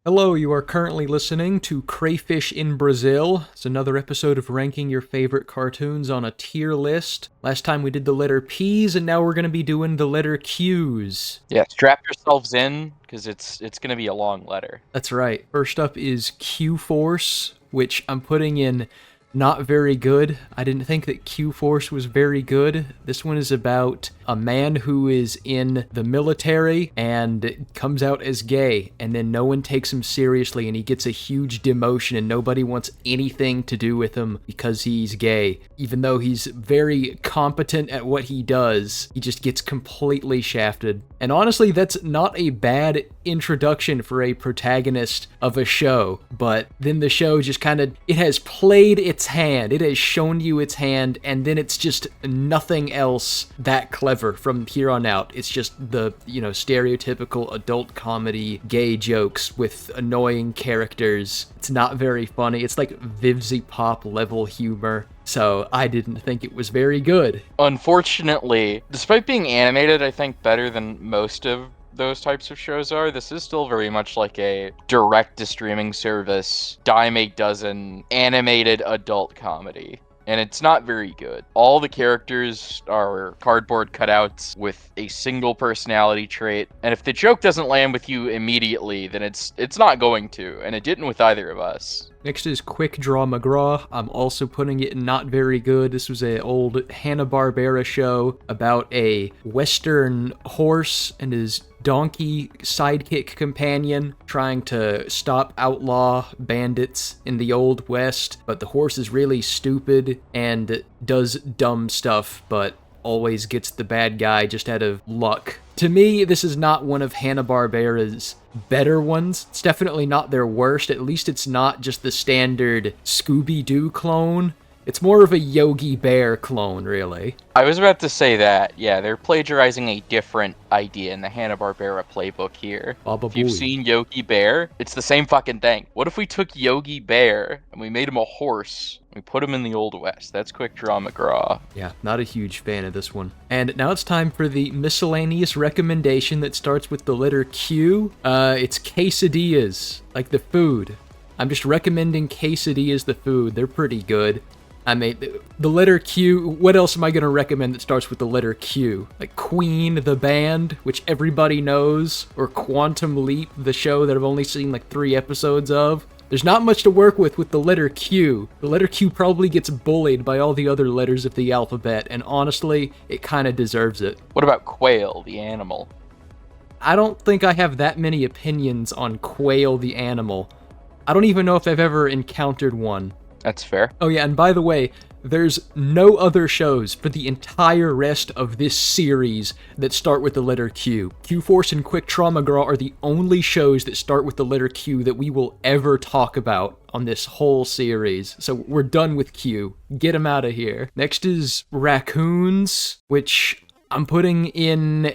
Hello, you are currently listening to Crayfish in Brazil. It's another episode of ranking your favorite cartoons on a tier list. Last time we did the letter P's, and now we're going to be doing the letter Q's. Yeah, strap yourselves in, because it's going to be a long letter. That's right. First up is Q-Force, which I'm putting in not very good. I didn't think that Q-Force was very good. This one is about a man who is in the military and comes out as gay, and then no one takes him seriously, and he gets a huge demotion, and nobody wants anything to do with him because he's gay. Even though he's very competent at what he does, he just gets completely shafted. And honestly, that's not a bad introduction for a protagonist of a show, but then the show just it has played its hand, it has shown you its hand, and then it's just nothing else that clever from here on out. It's just the, stereotypical adult comedy gay jokes with annoying characters. It's not very funny. It's like Vivzy Pop level humor. So I didn't think it was very good. Unfortunately, despite being animated, I think better than most of those types of shows are, this is still very much like a direct-to-streaming service, dime a dozen animated adult comedy. And it's not very good. All the characters are cardboard cutouts with a single personality trait, and if the joke doesn't land with you immediately, then it's not going to, and it didn't with either of us. Next is Quick Draw McGraw. I'm also putting it in not very good. This was an old Hanna-Barbera show about a western horse and his donkey sidekick companion trying to stop outlaw bandits in the Old West, but the horse is really stupid and does dumb stuff, but always gets the bad guy just out of luck. To me, this is not one of Hanna-Barbera's better ones. It's definitely not their worst. At least it's not just the standard Scooby-Doo clone. It's more of a Yogi Bear clone, really. I was about to say that. Yeah, they're plagiarizing a different idea in the Hanna-Barbera playbook here. Baba If you've Booey. seen Yogi Bear, it's the same fucking thing. What if we took Yogi Bear and we made him a horse? We put him in the Old West. That's Quick Draw McGraw. Yeah, not a huge fan of this one. And now it's time for the miscellaneous recommendation that starts with the letter Q. It's quesadillas, like the food. I'm just recommending quesadillas, the food. They're pretty good. I mean, the letter Q, what else am I going to recommend that starts with the letter Q? Like Queen, the band, which everybody knows, or Quantum Leap, the show that I've only seen like 3 episodes of. There's not much to work with the letter Q. The letter Q probably gets bullied by all the other letters of the alphabet, and honestly, it kind of deserves it. What about Quail, the animal? I don't think I have that many opinions on Quail the animal. I don't even know if I've ever encountered one. That's fair. Oh yeah, and by the way, there's no other shows for the entire rest of this series that start with the letter Q. Q-Force and Quick Draw McGraw are the only shows that start with the letter Q that we will ever talk about on this whole series. So we're done with Q. Get them out of here. Next is Raccoons, which I'm putting in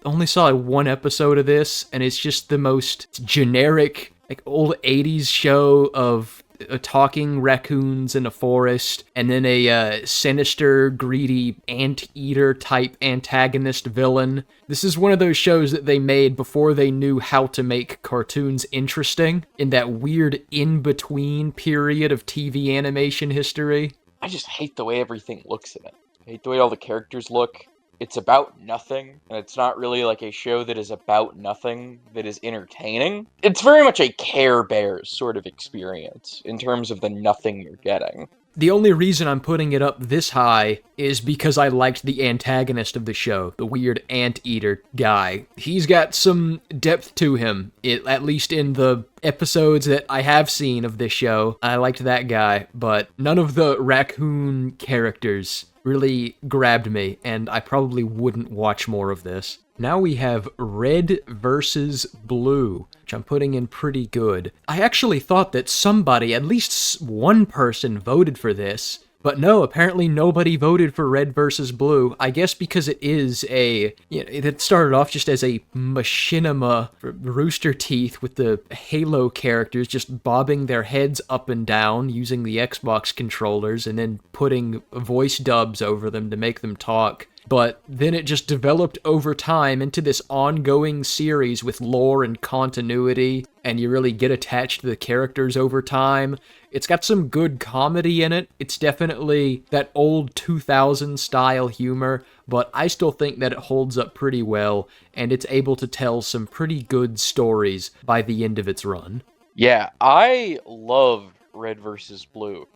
only saw 1 episode of this, and it's just the most generic, like old 80s show of talking raccoons in a forest, and then a sinister, greedy, anteater type antagonist villain. This is one of those shows that they made before they knew how to make cartoons interesting, in that weird in-between period of TV animation history. I just hate the way everything looks in it. I hate the way all the characters look. It's about nothing, and it's not really like a show that is about nothing that is entertaining. It's very much a Care Bears sort of experience in terms of the nothing you're getting. The only reason I'm putting it up this high is because I liked the antagonist of the show, the weird anteater guy. He's got some depth to him, at least in the episodes that I have seen of this show. I liked that guy, but none of the raccoon characters really grabbed me, and I probably wouldn't watch more of this. Now we have Red versus Blue, which I'm putting in pretty good. I actually thought that somebody, at least one person, voted for this, but no, apparently nobody voted for Red versus Blue. I guess because it is it started off just as a machinima for Rooster Teeth with the Halo characters just bobbing their heads up and down using the Xbox controllers and then putting voice dubs over them to make them talk. but then it just developed over time into this ongoing series with lore and continuity, and you really get attached to the characters over time. It's got some good comedy in it. It's definitely that old 2000 style humor, but I still think that it holds up pretty well, and it's able to tell some pretty good stories by the end of its run. Yeah, I love Red versus Blue.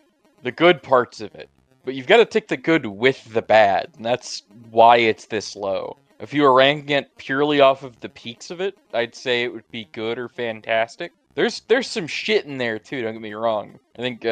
The good parts of it. But you've got to take the good with the bad, and that's why it's this low. If you were ranking it purely off of the peaks of it, I'd say it would be good or fantastic. There's some shit in there too, don't get me wrong. I think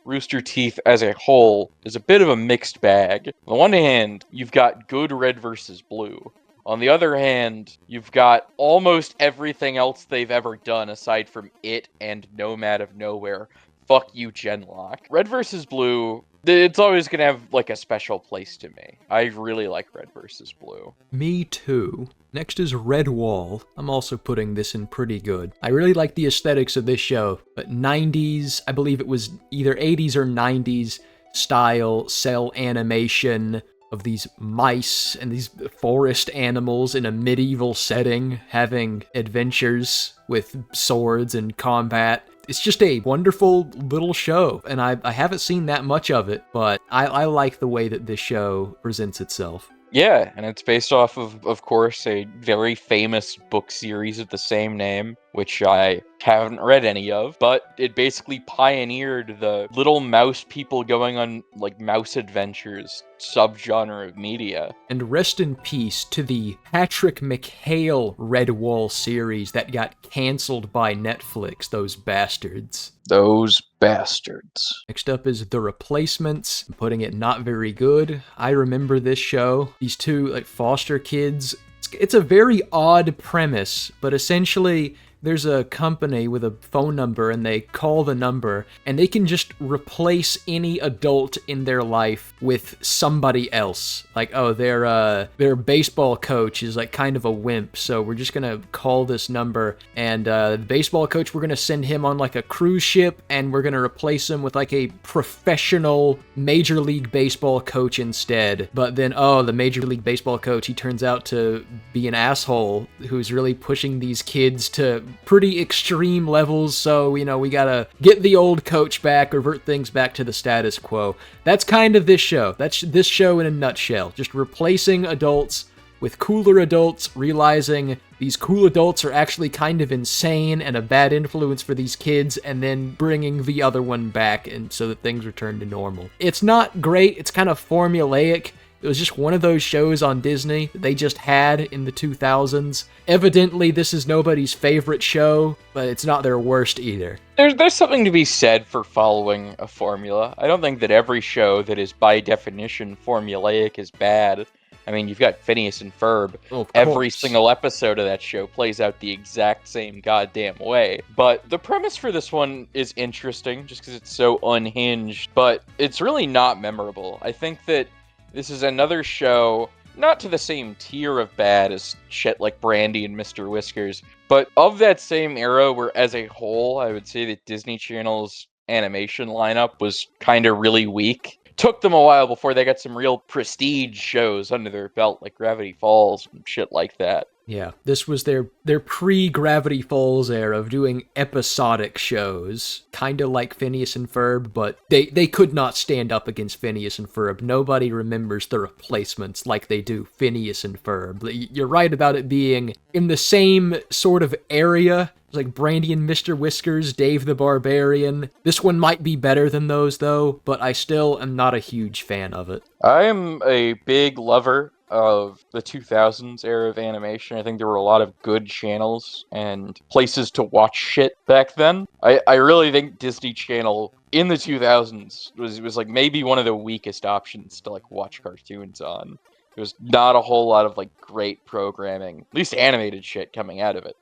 Rooster Teeth as a whole is a bit of a mixed bag. On the one hand, you've got good Red versus Blue. On the other hand, you've got almost everything else they've ever done aside from it and Nomad of Nowhere. Fuck you, Genlock. Red versus Blue, it's always gonna have like a special place to me. I really like Red versus Blue. Me too. Next is Red Wall. I'm also putting this in pretty good. I really like the aesthetics of this show, but 90s, I believe it was either 80s or 90s style cell animation of these mice and these forest animals in a medieval setting having adventures with swords and combat. It's just a wonderful little show, and I haven't seen that much of it, but I like the way that this show presents itself. Yeah, and it's based off of course, a very famous book series of the same name, which I haven't read any of, but it basically pioneered the little mouse people going on, like, mouse adventures subgenre of media. And rest in peace to the Patrick McHale Red Wall series that got canceled by Netflix, those bastards. Those bastards. Next up is The Replacements. I'm putting it not very good. I remember this show. These two like foster kids. It's a very odd premise, but essentially there's a company with a phone number and they call the number and they can just replace any adult in their life with somebody else. Like, oh, their baseball coach is like kind of a wimp, so we're just gonna call this number, and the baseball coach, we're gonna send him on like a cruise ship and we're gonna replace him with like a professional Major League Baseball coach instead. But then, oh, the Major League Baseball coach, he turns out to be an asshole who's really pushing these kids to pretty extreme levels, so, you know, we gotta get the old coach back, revert things back to the status quo. That's kind of this show. That's this show in a nutshell. Just replacing adults with cooler adults, realizing these cool adults are actually kind of insane and a bad influence for these kids, and then bringing the other one back and so that things return to normal. It's not great. It's kind of formulaic. It was just one of those shows on Disney that they just had in the 2000s. Evidently, this is nobody's favorite show, but it's not their worst either. There's something to be said for following a formula. I don't think that every show that is by definition formulaic is bad. I mean, you've got Phineas and Ferb. Oh, every single episode of that show plays out the exact same goddamn way. But the premise for this one is interesting, just because it's so unhinged, but it's really not memorable. I think that this is another show, not to the same tier of bad as shit like Brandy and Mr. Whiskers, but of that same era where, as a whole, I would say that Disney Channel's animation lineup was kind of really weak. Took them a while before they got some real prestige shows under their belt, like Gravity Falls and shit like that. Yeah, this was their pre-Gravity Falls era of doing episodic shows, kind of like Phineas and Ferb, but they could not stand up against Phineas and Ferb. Nobody remembers The Replacements like they do Phineas and Ferb. You're right about it being in the same sort of area. It's like Brandy and Mr. Whiskers, Dave the Barbarian. This one might be better than those, though, but I still am not a huge fan of it. I am a big lover of the 2000s era of animation. I think there were a lot of good channels and places to watch shit back then. I really think Disney Channel in the 2000s was like maybe one of the weakest options to like watch cartoons on. There was not a whole lot of like great programming, at least animated shit coming out of it.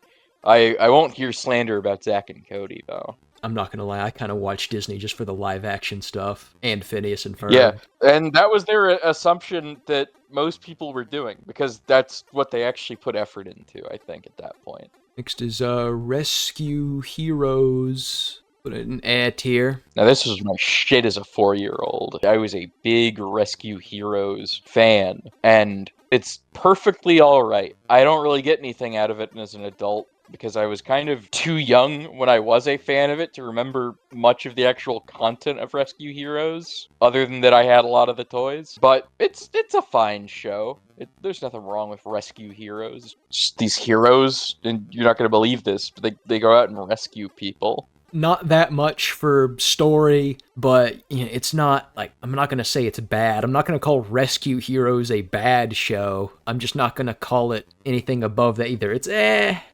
I won't hear slander about Zack and Cody though. I'm not gonna lie, I kind of watch Disney just for the live action stuff and Phineas and Ferb. Yeah, and that was their assumption that most people were doing, because that's what they actually put effort into, I think, at that point. Next is Rescue Heroes. Put it in A tier. Now, this was my shit as a 4-year-old. I was a big Rescue Heroes fan, and it's perfectly alright. I don't really get anything out of it as an adult, because I was kind of too young when I was a fan of it to remember much of the actual content of Rescue Heroes, other than that I had a lot of the toys. But it's a fine show. There's nothing wrong with Rescue Heroes. Just these heroes, and you're not going to believe this, but they go out and rescue people. Not that much for story, but it's not like, I'm not going to say it's bad. I'm not going to call Rescue Heroes a bad show. I'm just not going to call it anything above that either. It's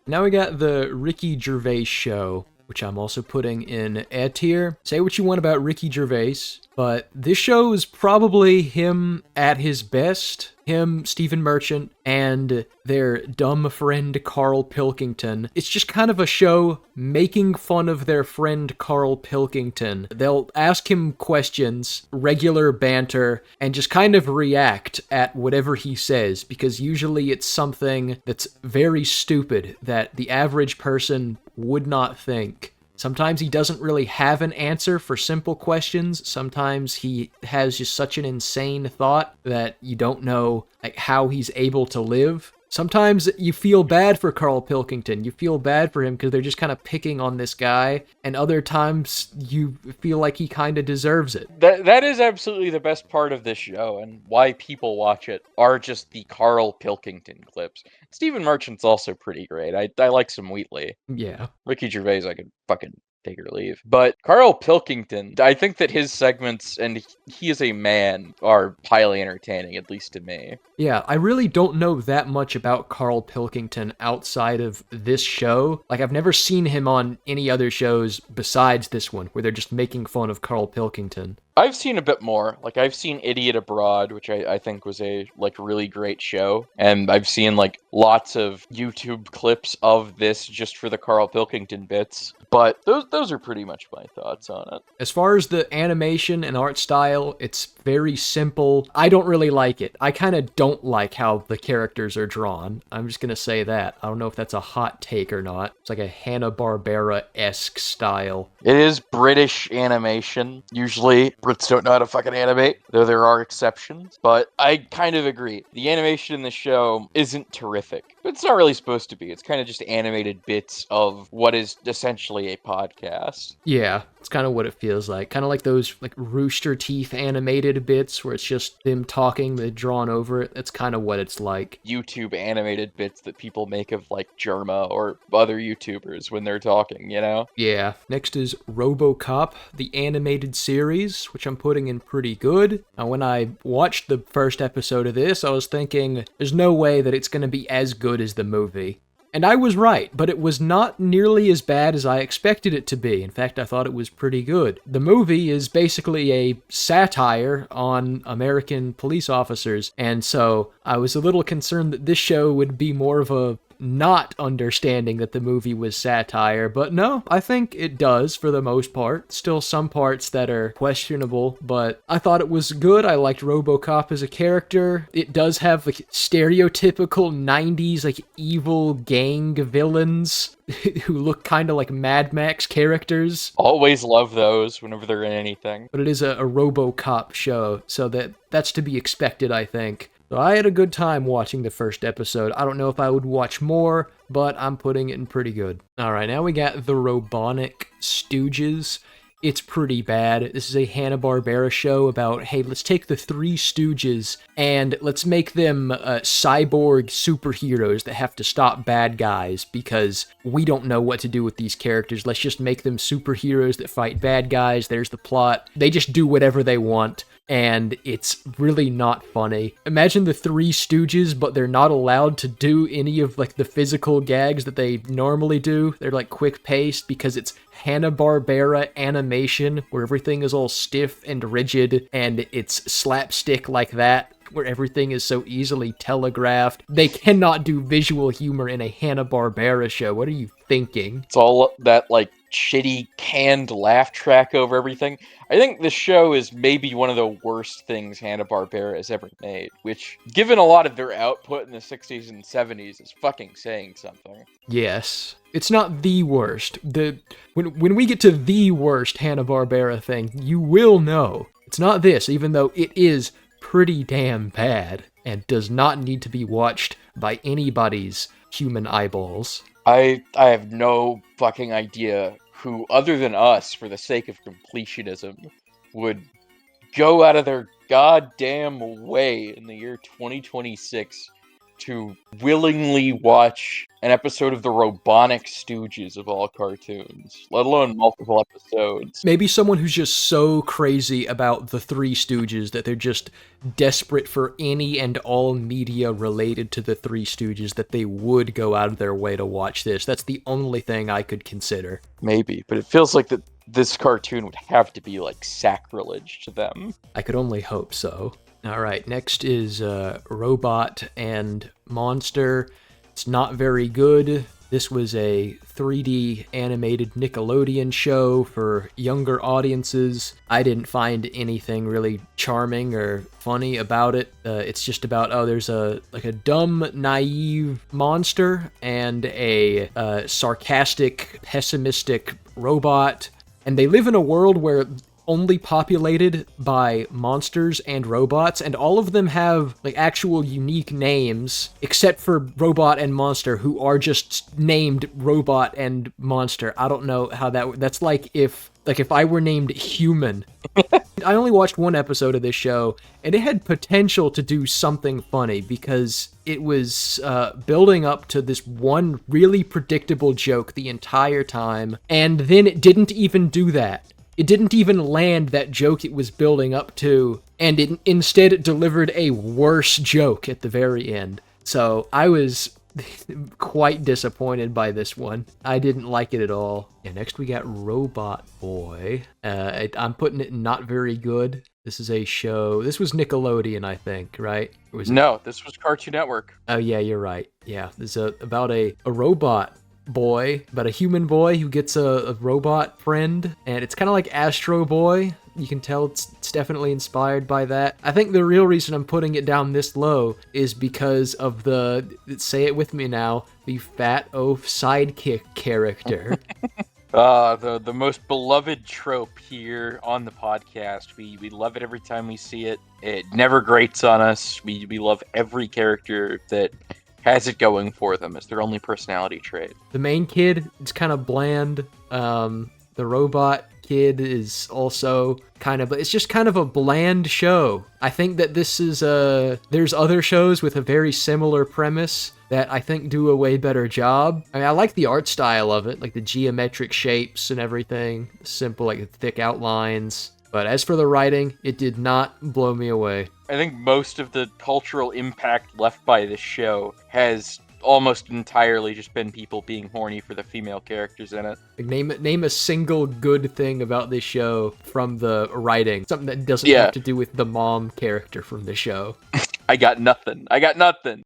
Now we got the Ricky Gervais show, which I'm also putting in A tier. Say what you want about Ricky Gervais, but this show is probably him at his best. Him, Stephen Merchant, and their dumb friend Carl Pilkington. It's just kind of a show making fun of their friend Carl Pilkington. They'll ask him questions, regular banter, and just kind of react at whatever he says, because usually it's something that's very stupid that the average person would not think. Sometimes he doesn't really have an answer for simple questions. Sometimes he has just such an insane thought that you don't know how he's able to live. Sometimes you feel bad for Carl Pilkington. You feel bad for him because they're just kind of picking on this guy. And other times you feel like he kind of deserves it. That is absolutely the best part of this show, and why people watch it are just the Carl Pilkington clips. Stephen Merchant's also pretty great. I like some Wheatley. Yeah. Ricky Gervais, I could fucking take or leave. But Carl Pilkington, I think that his segments, and he is a man, are highly entertaining, at least to me. Yeah, I really don't know that much about Carl Pilkington outside of this show. Like, I've never seen him on any other shows besides this one, where they're just making fun of Carl Pilkington. I've seen a bit more. Like, I've seen Idiot Abroad, which I think was a, really great show. And I've seen, lots of YouTube clips of this just for the Carl Pilkington bits. But those are pretty much my thoughts on it. As far as the animation and art style, it's very simple. I don't really like it. I kind of don't like how the characters are drawn. I'm just gonna say that. I don't know if that's a hot take or not. It's like a Hanna-Barbera-esque style. It is British animation. Usually, Brits don't know how to fucking animate, though there are exceptions. But I kind of agree. The animation in the show isn't terrific. But it's not really supposed to be. It's kind of just animated bits of what is essentially a podcast. Yeah, it's kind of what it feels like. Kind of like those Rooster Teeth animated bits where it's just them talking, they're drawn over it. That's kind of what it's like. YouTube animated bits that people make of Germa or other YouTubers when they're talking, you know? Yeah. Next is RoboCop, the animated series, which I'm putting in pretty good. Now, when I watched the first episode of this, I was thinking, there's no way that it's going to be as good as the movie. And I was right, but it was not nearly as bad as I expected it to be. In fact, I thought it was pretty good. The movie is basically a satire on American police officers, and so I was a little concerned that this show would be more of a not understanding that the movie was satire, but no, I think it does for the most part. Still some parts that are questionable, but I thought it was good. I liked RoboCop as a character. It does have stereotypical 90s evil gang villains who look kind of like Mad Max characters. Always love those whenever they're in anything. But it is a RoboCop show, so that's to be expected, I think. So I had a good time watching the first episode. I don't know if I would watch more, but I'm putting it in pretty good. Alright, now we got the Robonic Stooges. It's pretty bad. This is a Hanna-Barbera show about, hey, let's take the Three Stooges and let's make them cyborg superheroes that have to stop bad guys because we don't know what to do with these characters. Let's just make them superheroes that fight bad guys. There's the plot. They just do whatever they want. And it's really not funny. Imagine the Three Stooges, but they're not allowed to do any of the physical gags that they normally do. They're quick-paced because it's Hanna-Barbera animation where everything is all stiff and rigid and it's slapstick like that where everything is so easily telegraphed. They cannot do visual humor in a Hanna-Barbera show. What are you thinking? It's all that, like, shitty canned laugh track over everything. I think the show is maybe one of the worst things Hanna-Barbera has ever made, which, given a lot of their output in the 60s and 70s, is fucking saying something. Yes. It's not the worst. When we get to the worst Hanna-Barbera thing, you will know. It's not this, even though it is pretty damn bad and does not need to be watched by anybody's human eyeballs. I have no fucking idea who, other than us, for the sake of completionism, would go out of their goddamn way in the year 2026 to willingly watch an episode of the Robonic Stooges of all cartoons, let alone multiple episodes. Maybe someone who's just so crazy about the Three Stooges that they're just desperate for any and all media related to the Three Stooges that they would go out of their way to watch this. That's the only thing I could consider. Maybe, but it feels like that this cartoon would have to be like sacrilege to them. I could only hope so. All right, next is Robot and Monster. It's not very good. This was a 3D animated Nickelodeon show for younger audiences. I didn't find anything really charming or funny about it. It's just about, there's a dumb, naive monster and a sarcastic, pessimistic robot. And they live in a world where only populated by monsters and robots, and all of them have like actual unique names, except for Robot and Monster, who are just named Robot and Monster. I don't know how that's like if I were named Human. I only watched one episode of this show, and it had potential to do something funny because it was building up to this one really predictable joke the entire time, and then it didn't even do that. It didn't even land that joke it was building up to, and instead it delivered a worse joke at the very end. So I was quite disappointed by this one. I didn't like it at all. And next we got Robot Boy. I'm putting it not very good. This is a show. This was Nickelodeon, I think, right? No, this was Cartoon Network. Oh yeah, you're right. Yeah, this is about a robot boy, about a human boy who gets a robot friend, and it's kind of like Astro Boy. You can tell it's definitely inspired by that. I think the real reason I'm putting it down this low is because of the, say it with me now, the fat oaf sidekick character. The most beloved trope here on the podcast. We love it every time we see it. It never grates on us. We love every character that has it going for them as their only personality trait. The main kid is kind of bland. The robot kid is also it's just kind of a bland show. I think that this is there's other shows with a very similar premise that I think do a way better job. I mean, I like the art style of it, like the geometric shapes and everything, simple, like thick outlines. But as for the writing, it did not blow me away. I think most of the cultural impact left by this show has almost entirely just been people being horny for the female characters in it. Like, name a single good thing about this show from the writing. Something that doesn't have to do with the mom character from the show. I got nothing.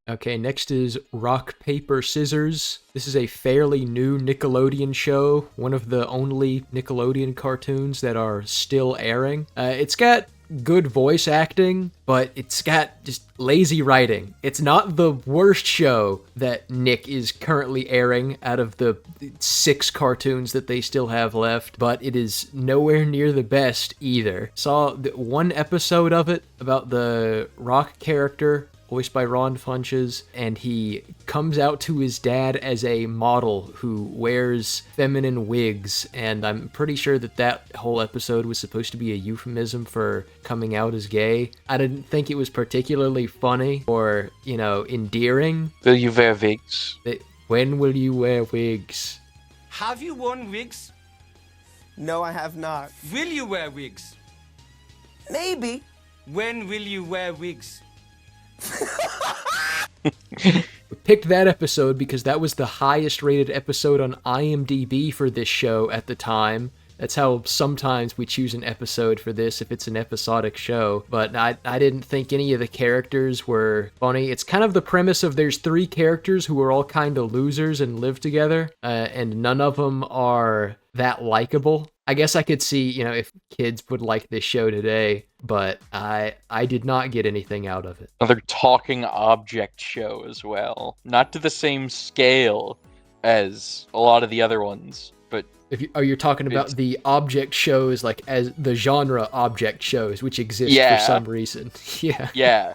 Okay, next is Rock, Paper, Scissors. This is a fairly new Nickelodeon show, one of the only Nickelodeon cartoons that are still airing. It's got good voice acting, but it's got just lazy writing. It's not the worst show that Nick is currently airing out of the 6 cartoons that they still have left, but it is nowhere near the best either. Saw one episode of it about the Rock character, voiced by Ron Funches, and he comes out to his dad as a model who wears feminine wigs, and I'm pretty sure that whole episode was supposed to be a euphemism for coming out as gay. I didn't think it was particularly funny or, endearing. Will you wear wigs? When will you wear wigs? Have you worn wigs? No, I have not. Will you wear wigs? Maybe. When will you wear wigs? We picked that episode because that was the highest rated episode on IMDb for this show at the time. That's how sometimes we choose an episode for this if it's an episodic show. But I didn't think any of the characters were funny. It's kind of the premise of there's 3 characters who are all kind of losers and live together, and none of them are that likable. I guess I could see, if kids would like this show today, but I did not get anything out of it. Another talking object show as well. Not to the same scale as a lot of the other ones, but you're talking about the object shows, like as the genre object shows, which exist for some reason. Yeah. Yeah.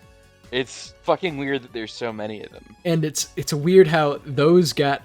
It's fucking weird that there's so many of them. And it's weird how those got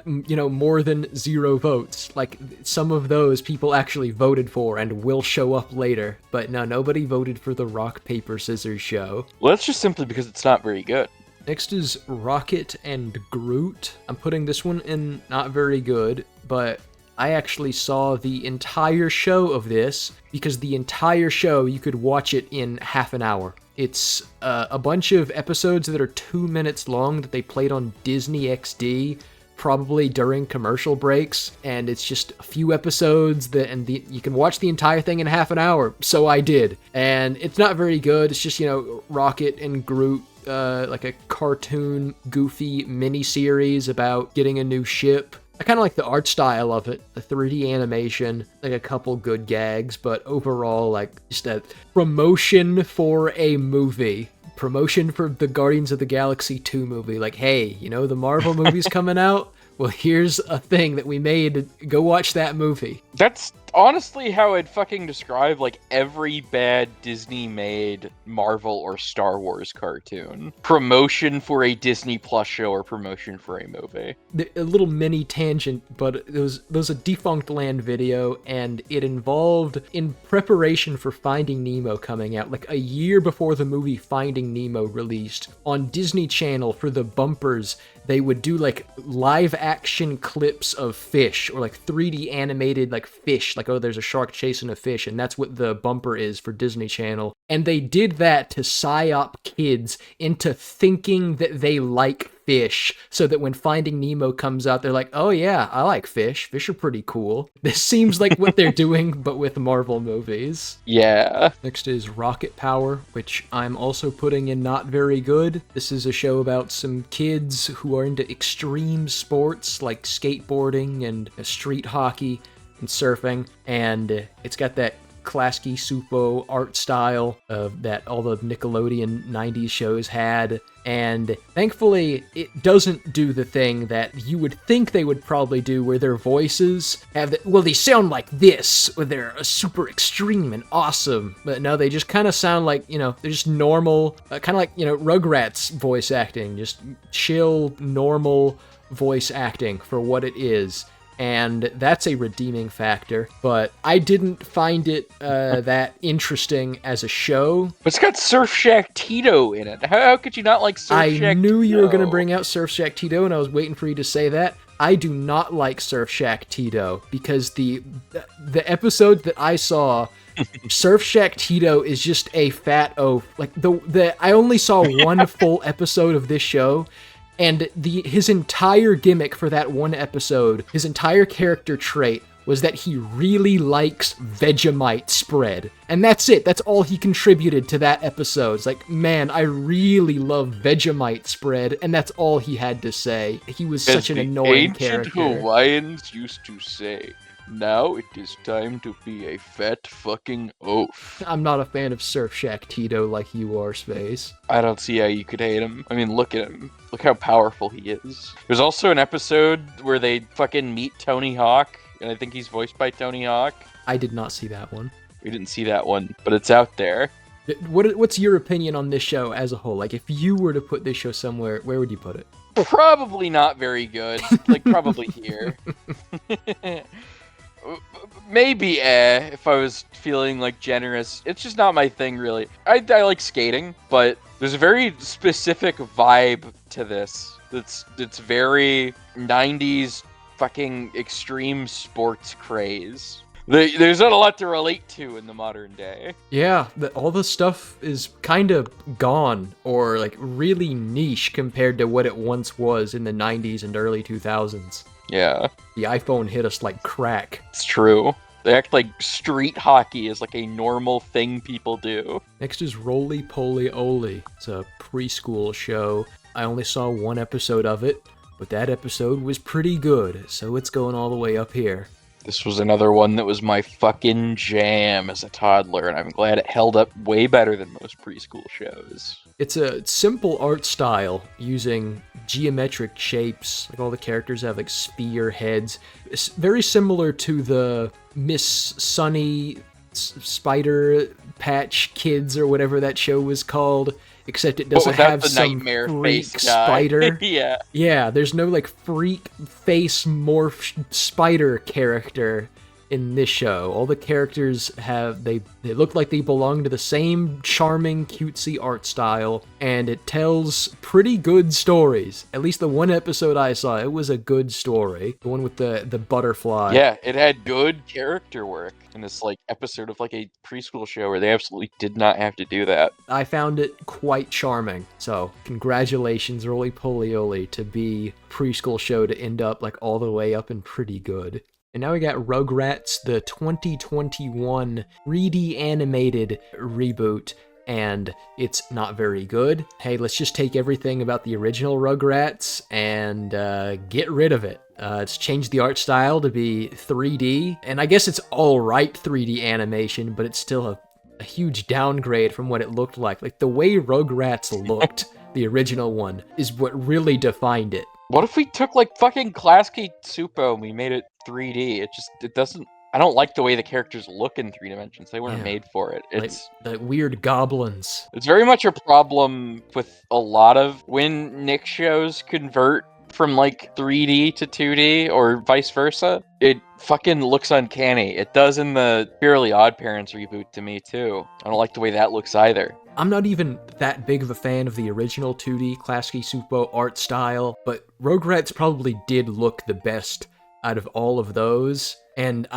more than 0 votes. Like some of those people actually voted for and will show up later. But no, nobody voted for the rock paper scissors show. Well, that's just simply because it's not very good. Next is Rocket and Groot. I'm putting this one in not very good, but I actually saw the entire show of this because the entire show you could watch it in half an hour. It's a bunch of episodes that are 2 minutes long that they played on Disney XD, probably during commercial breaks, and it's just a few episodes you can watch the entire thing in half an hour. So I did, and it's not very good. It's just Rocket and Groot, like a cartoon, goofy mini-series about getting a new ship. I kind of like the art style of it, the 3D animation, like a couple good gags, but overall, like, just a promotion for a movie. Promotion for the Guardians of the Galaxy 2 movie. Like, hey, the Marvel movie's coming out? Well, here's a thing that we made. Go watch that movie. That's honestly how I'd fucking describe, like, every bad Disney-made Marvel or Star Wars cartoon. Promotion for a Disney Plus show or promotion for a movie. A little mini tangent, but it was a Defunct Land video, and it involved, in preparation for Finding Nemo coming out, like a year before the movie Finding Nemo released, on Disney Channel for the bumpers, they would do like live action clips of fish, or like 3D animated like fish, like, oh, there's a shark chasing a fish, and that's what the bumper is for Disney Channel. And they did that to psyop kids into thinking that they like fish, so that when Finding Nemo comes out, they're like, oh yeah, I like fish. Fish are pretty cool. This seems like what they're doing, but with Marvel movies. Yeah. Next is Rocket Power, which I'm also putting in not very good. This is a show about some kids who are into extreme sports like skateboarding and street hockey and surfing, and it's got that Klasky Supo art style that all the Nickelodeon 90s shows had, and thankfully it doesn't do the thing that you would think they would probably do, where their voices they sound like this, or they're super extreme and awesome, but no, they just kind of sound like, they're just normal, kind of like, Rugrats voice acting, just chill, normal voice acting for what it is. And that's a redeeming factor, but I didn't find it that interesting as a show. But it's got Surfshack Tito in it. How could you not like Surfshack Tito? I knew you were going to bring out Surfshack Tito, and I was waiting for you to say that. I do not like Surfshack Tito, because the episode that I saw, Surfshack Tito is just a fat oaf. Like, I only saw one full episode of this show, and his entire gimmick for that one episode, his entire character trait, was that he really likes Vegemite spread. And that's it. That's all he contributed to that episode. It's like, man, I really love Vegemite spread, and that's all he had to say. He was such an annoying character. Ancient Hawaiians used to say, now it is time to be a fat fucking oaf. I'm not a fan of Surfshack Tito like you are, Space. I don't see how you could hate him. I mean, look at him. Look how powerful he is. There's also an episode where they fucking meet Tony Hawk, and I think he's voiced by Tony Hawk. I did not see that one. We didn't see that one, but it's out there. What's your opinion on this show as a whole? Like, if you were to put this show somewhere, where would you put it? Probably not very good. Like, probably here. Maybe if I was feeling like generous. It's just not my thing, really. I like skating, but there's a very specific vibe to this. It's very 90s fucking extreme sports craze. There's not a lot to relate to in the modern day. Yeah, all the stuff is kind of gone, or like really niche compared to what it once was in the 90s and early 2000s. Yeah, The iPhone hit us like crack. it's true. They act like street hockey is like a normal thing people do. Next is Roly Poly Oly. It's a preschool show. I only saw one episode of it, but that episode was pretty good, so it's going all the way up here. This was another one that was my fucking jam as a toddler, and I'm glad it held up way better than most preschool shows. It's a simple art style using geometric shapes. Like all the characters have like sphere heads. It's very similar to the Miss Sunny Spider Patch Kids or whatever that show was called. Except it doesn't without have the some nightmare freak face guy. spider. Yeah. Yeah, there's no like freak face morph spider character in this show. All the characters have they look like they belong to the same charming, cutesy art style, and it tells pretty good stories. At least the one episode I saw, it was a good story. The one with the butterfly. Yeah, it had good character work in this like episode of like a preschool show where they absolutely did not have to do that. I found it quite charming. So, congratulations, Roly Poly Oly, to be preschool show to end up like all the way up and pretty good. And now we got Rugrats, the 2021 3D animated reboot, and it's not very good. Hey, let's just take everything about the original Rugrats and get rid of it. It's changed the art style to be 3D, and I guess it's alright 3D animation, but it's still a huge downgrade from what it looked like. Like, the way Rugrats looked, the original one, is what really defined it. What if we took like fucking Klasky Supo and we made it 3D? It doesn't. I don't like the way the characters look in 3 dimensions. They weren't made for it. It's like weird goblins. It's very much a problem with a lot of when Nick shows convert from like 3D to 2D or vice versa. It fucking looks uncanny. It does in the Fairly Odd Parents reboot to me too. I don't like the way that looks either. I'm not even that big of a fan of the original 2D Klasky Supo art style, but Rugrats probably did look the best out of all of those, and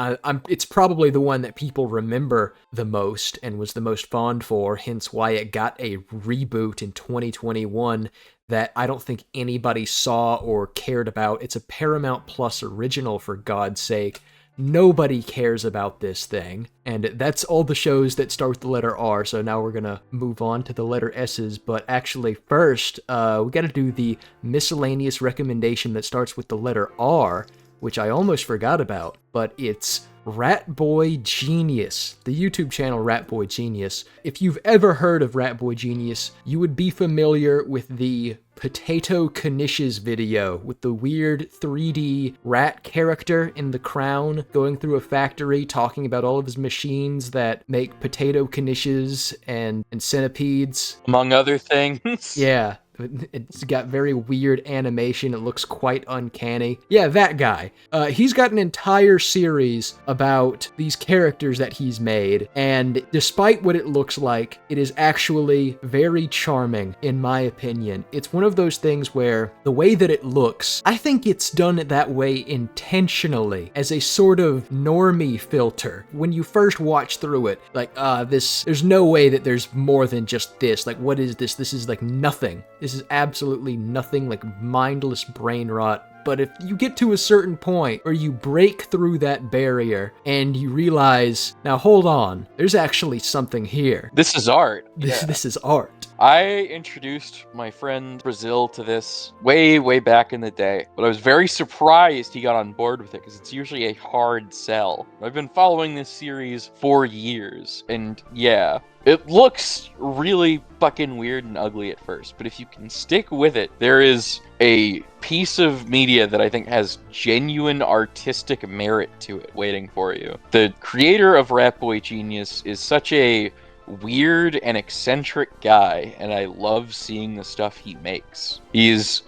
it's probably the one that people remember the most and was the most fond for, hence why it got a reboot in 2021 that I don't think anybody saw or cared about. It's a Paramount Plus original, for God's sake. Nobody cares about this thing. And that's all the shows that start with the letter R, so now we're gonna move on to the letter S's. But actually, first, we gotta do the miscellaneous recommendation that starts with the letter R, which I almost forgot about, but it's Rat Boy Genius, the YouTube channel Rat Boy Genius. If you've ever heard of Rat Boy Genius, you would be familiar with the Potato Knishes video with the weird 3D rat character in the crown going through a factory talking about all of his machines that make potato knishes and centipedes. Among other things. Yeah. It's got very weird animation. It looks quite uncanny. Yeah, that guy. He's got an entire series about these characters that he's made, and despite what it looks like, it is actually very charming, in my opinion. It's one of those things where the way that it looks, I think it's done that way intentionally, as a sort of normie filter. When you first watch through it, like, there's no way that there's more than just this. Like, what is this? This is like nothing. This is absolutely nothing, like mindless brain rot. But if you get to a certain point where you break through that barrier and you realize, now hold on, there's actually something here. This is art. This is art. I introduced my friend Brazil to this way, way back in the day, but I was very surprised he got on board with it because it's usually a hard sell. I've been following this series for years, and yeah, it looks really fucking weird and ugly at first, but if you can stick with it, there is a piece of media that I think has genuine artistic merit to it waiting for you. The creator of Rat Boy Genius is such a weird and eccentric guy, and I love seeing the stuff he makes. He's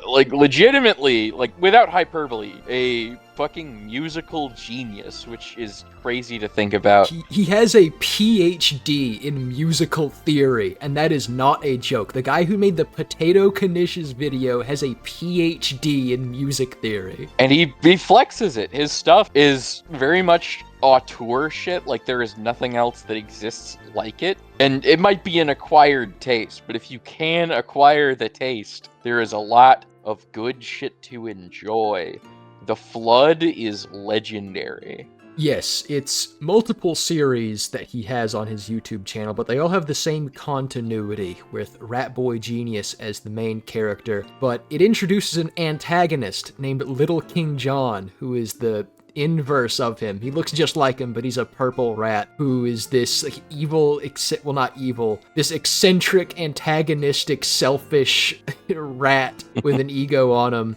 like legitimately, like without hyperbole, a fucking musical genius, which is crazy to think about. He has a PhD in musical theory, and that is not a joke. The guy who made the Potato Knishes video has a PhD in music theory. And he flexes it. His stuff is very much auteur shit, like there is nothing else that exists like it. And it might be an acquired taste, but if you can acquire the taste, there is a lot of good shit to enjoy The Flood is legendary. Yes, it's multiple series that he has on his YouTube channel, but they all have the same continuity, with Ratboy Genius as the main character, but it introduces an antagonist named Little King John, who is the inverse of him. He looks just like him, but he's a purple rat who is this evil, well, not evil, this eccentric, antagonistic, selfish rat with an ego on him.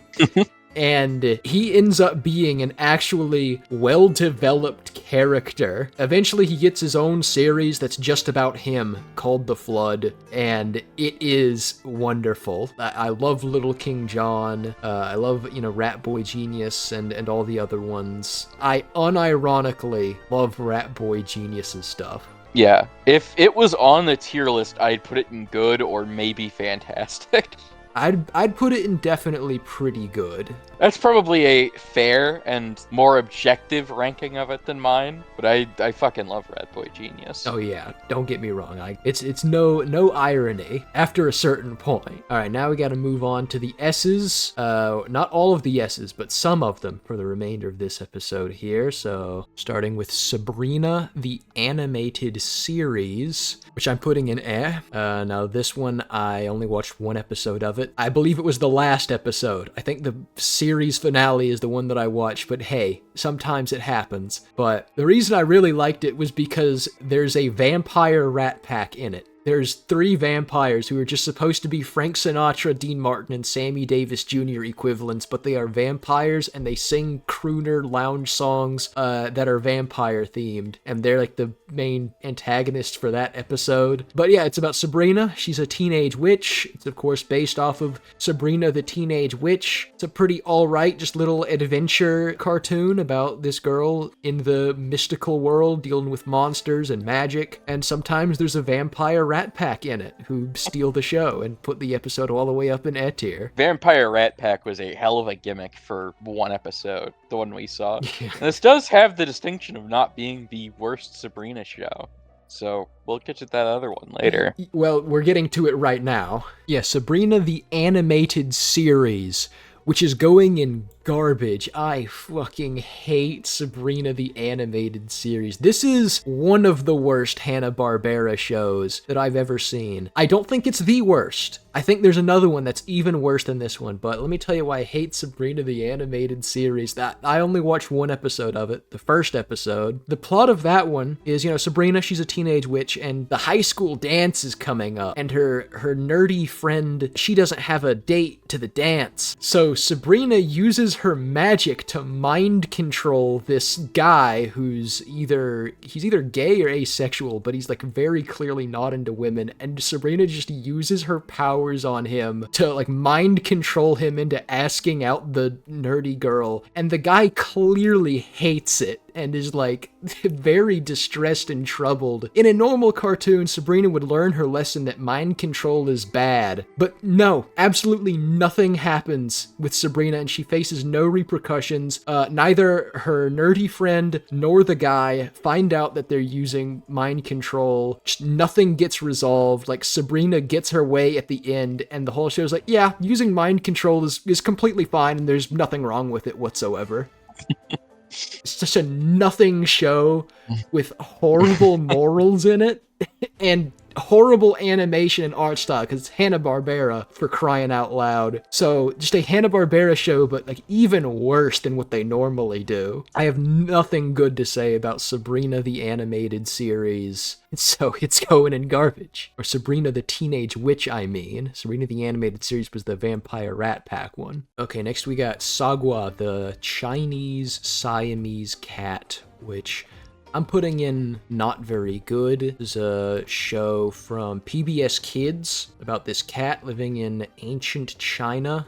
And he ends up being an actually well-developed character. Eventually he gets his own series that's just about him, called The Flood, and it is wonderful. I love Little King John. I love, Ratboy Genius and all the other ones. I unironically love Ratboy Genius's stuff. Yeah, if it was on the tier list, I'd put it in good or maybe fantastic. I'd put it in definitely pretty good. That's probably a fair and more objective ranking of it than mine, but I fucking love Ratboy Genius. Oh yeah, don't get me wrong. It's no irony after a certain point. All right, now we got to move on to the S's. Not all of the S's, but some of them for the remainder of this episode here. So starting with Sabrina the Animated Series, which I'm putting in eh. Now this one I only watched one episode of it. I believe it was the last episode. I think the series finale is the one that I watched, but hey, sometimes it happens. But the reason I really liked it was because there's a vampire rat pack in it. There's 3 vampires who are just supposed to be Frank Sinatra, Dean Martin, and Sammy Davis Jr. equivalents, but they are vampires and they sing crooner lounge songs that are vampire themed, and they're like the main antagonists for that episode. But yeah, it's about Sabrina. She's a teenage witch. It's of course based off of Sabrina the Teenage Witch. It's a pretty alright, just little adventure cartoon about this girl in the mystical world dealing with monsters and magic, and sometimes there's a vampire rat pack in it who steal the show and put the episode all the way up in A tier. Vampire Rat Pack was a hell of a gimmick for one episode, the one we saw. And this does have the distinction of not being the worst Sabrina show. So we'll get to that other one later. Well, we're getting to it right now. Yeah, Sabrina the Animated Series, which is going in garbage. I fucking hate Sabrina the Animated Series. This is one of the worst Hanna-Barbera shows that I've ever seen. I don't think it's the worst. I think there's another one that's even worse than this one, but let me tell you why I hate Sabrina the Animated Series. That I only watched one episode of it, the first episode. The plot of that one is, Sabrina, she's a teenage witch, and the high school dance is coming up, and her nerdy friend, she doesn't have a date to the dance. So Sabrina uses her magic to mind control this guy who's either gay or asexual, but he's like very clearly not into women, and Sabrina just uses her powers on him to like mind control him into asking out the nerdy girl, and the guy clearly hates it and is like very distressed and troubled. In a normal cartoon, Sabrina would learn her lesson that mind control is bad, but no, absolutely nothing happens with Sabrina, and she faces no repercussions. Neither her nerdy friend nor the guy find out that they're using mind control. Just nothing gets resolved. Like, Sabrina gets her way at the end, and the whole show's like, yeah, using mind control is completely fine, and there's nothing wrong with it whatsoever. It's just a nothing show with horrible morals in it and horrible animation and art style, because it's Hanna-Barbera, for crying out loud. So just a Hanna-Barbera show, but like even worse than what they normally do. I have nothing good to say about Sabrina the Animated Series, so it's going in garbage. Or Sabrina the Teenage Witch, I mean. Sabrina the Animated Series was the Vampire Rat Pack one. Okay, next we got Sagwa, the Chinese Siamese cat, which I'm putting in not very good. This is a show from PBS Kids about this cat living in ancient China,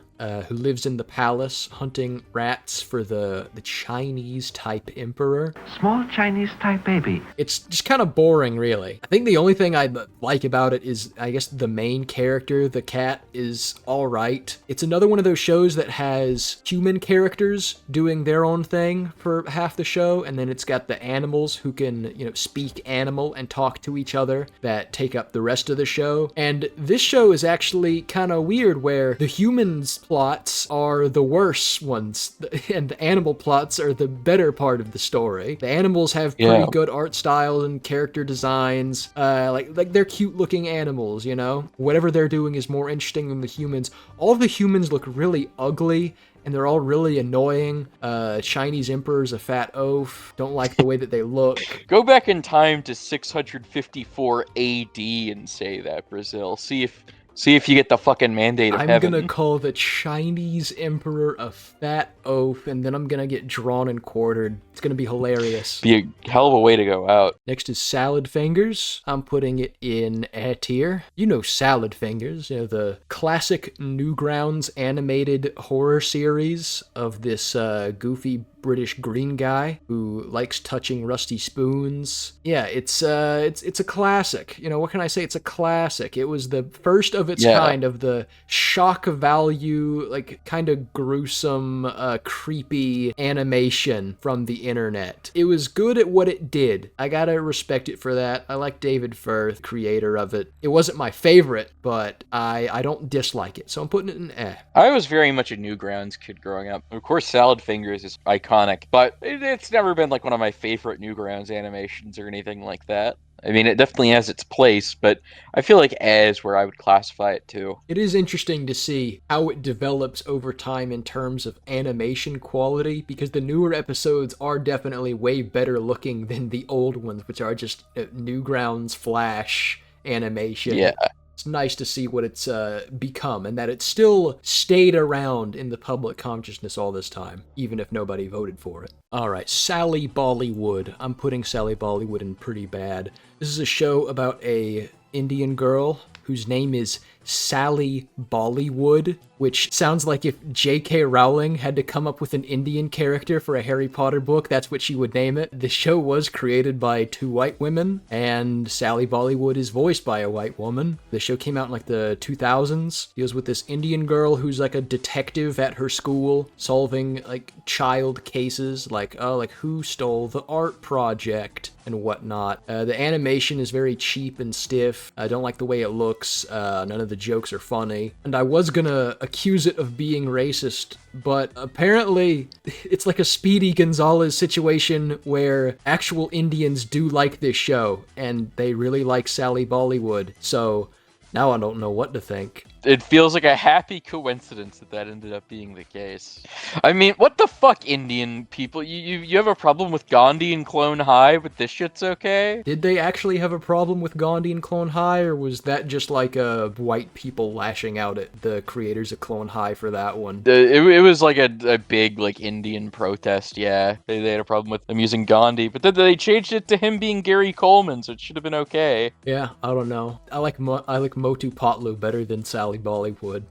who lives in the palace hunting rats for the Chinese type emperor. Small Chinese type baby. It's just kind of boring, really. I think the only thing I like about it is, I guess, the main character, the cat, is alright. It's another one of those shows that has human characters doing their own thing for half the show, and then it's got the animals who can, speak animal and talk to each other that take up the rest of the show. And this show is actually kind of weird, where the humans plots are the worst ones, and the animal plots are the better part of the story. The animals have pretty good art styles and character designs. Like they're cute looking animals, you know? Whatever they're doing is more interesting than the humans. All the humans look really ugly, and they're all really annoying. Chinese Emperor's a fat oaf. Don't like the way that they look. Go back in time to 654 AD and say that, Brazil. See if you get the fucking mandate of heaven. I'm gonna call the Chinese Emperor a fat oaf, and then I'm gonna get drawn and quartered. It's gonna be hilarious. Be a hell of a way to go out. Next is Salad Fingers. I'm putting it in A tier. You know Salad Fingers, you know, the classic Newgrounds animated horror series of this goofy British green guy who likes touching rusty spoons. Yeah, it's a classic. You know, what can I say? It's a classic. It was the first of its kind of the shock value, like kind of gruesome, creepy animation from the internet. It was good at what it did. I gotta respect it for that. I like David Firth, creator of it. It wasn't my favorite, but I don't dislike it, so I'm putting it in Eh. I was very much a Newgrounds kid growing up. Of course, Salad Fingers is iconic, but it's never been like one of my favorite Newgrounds animations or anything like that. I mean, it definitely has its place, but I feel like A is where I would classify it too. It is interesting to see how it develops over time in terms of animation quality, because the newer episodes are definitely way better looking than the old ones, which are just Newgrounds Flash animation. Yeah. It's nice to see what it's become, and that it still stayed around in the public consciousness all this time, even if nobody voted for it. Alright, Sally Bollywood. I'm putting Sally Bollywood in pretty bad. This is a show about a Indian girl whose name is Sally Bollywood, which sounds like if J.K. Rowling had to come up with an Indian character for a Harry Potter book, that's what she would name it. The show was created by 2 white women, and Sally Bollywood is voiced by a white woman. The show came out in like the 2000s. Deals with this Indian girl who's like a detective at her school, solving like child cases, like who stole the art project and whatnot. The animation is very cheap and stiff. I don't like the way it looks. None of the jokes are funny. And I was gonna accuse it of being racist, but apparently it's like a Speedy Gonzalez situation where actual Indians do like this show, and they really like Sally Bollywood. So now I don't know what to think. It feels like a happy coincidence that ended up being the case. I mean, what the fuck, Indian people? You have a problem with Gandhi and Clone High, but this shit's okay? Did they actually have a problem with Gandhi and Clone High, or was that just like white people lashing out at the creators of Clone High for that one? It was like a big like Indian protest, yeah. They had a problem with them using Gandhi, but then they changed it to him being Gary Coleman, so it should have been okay. Yeah, I don't know. I like Motu Patlu better than Sally Bollywood.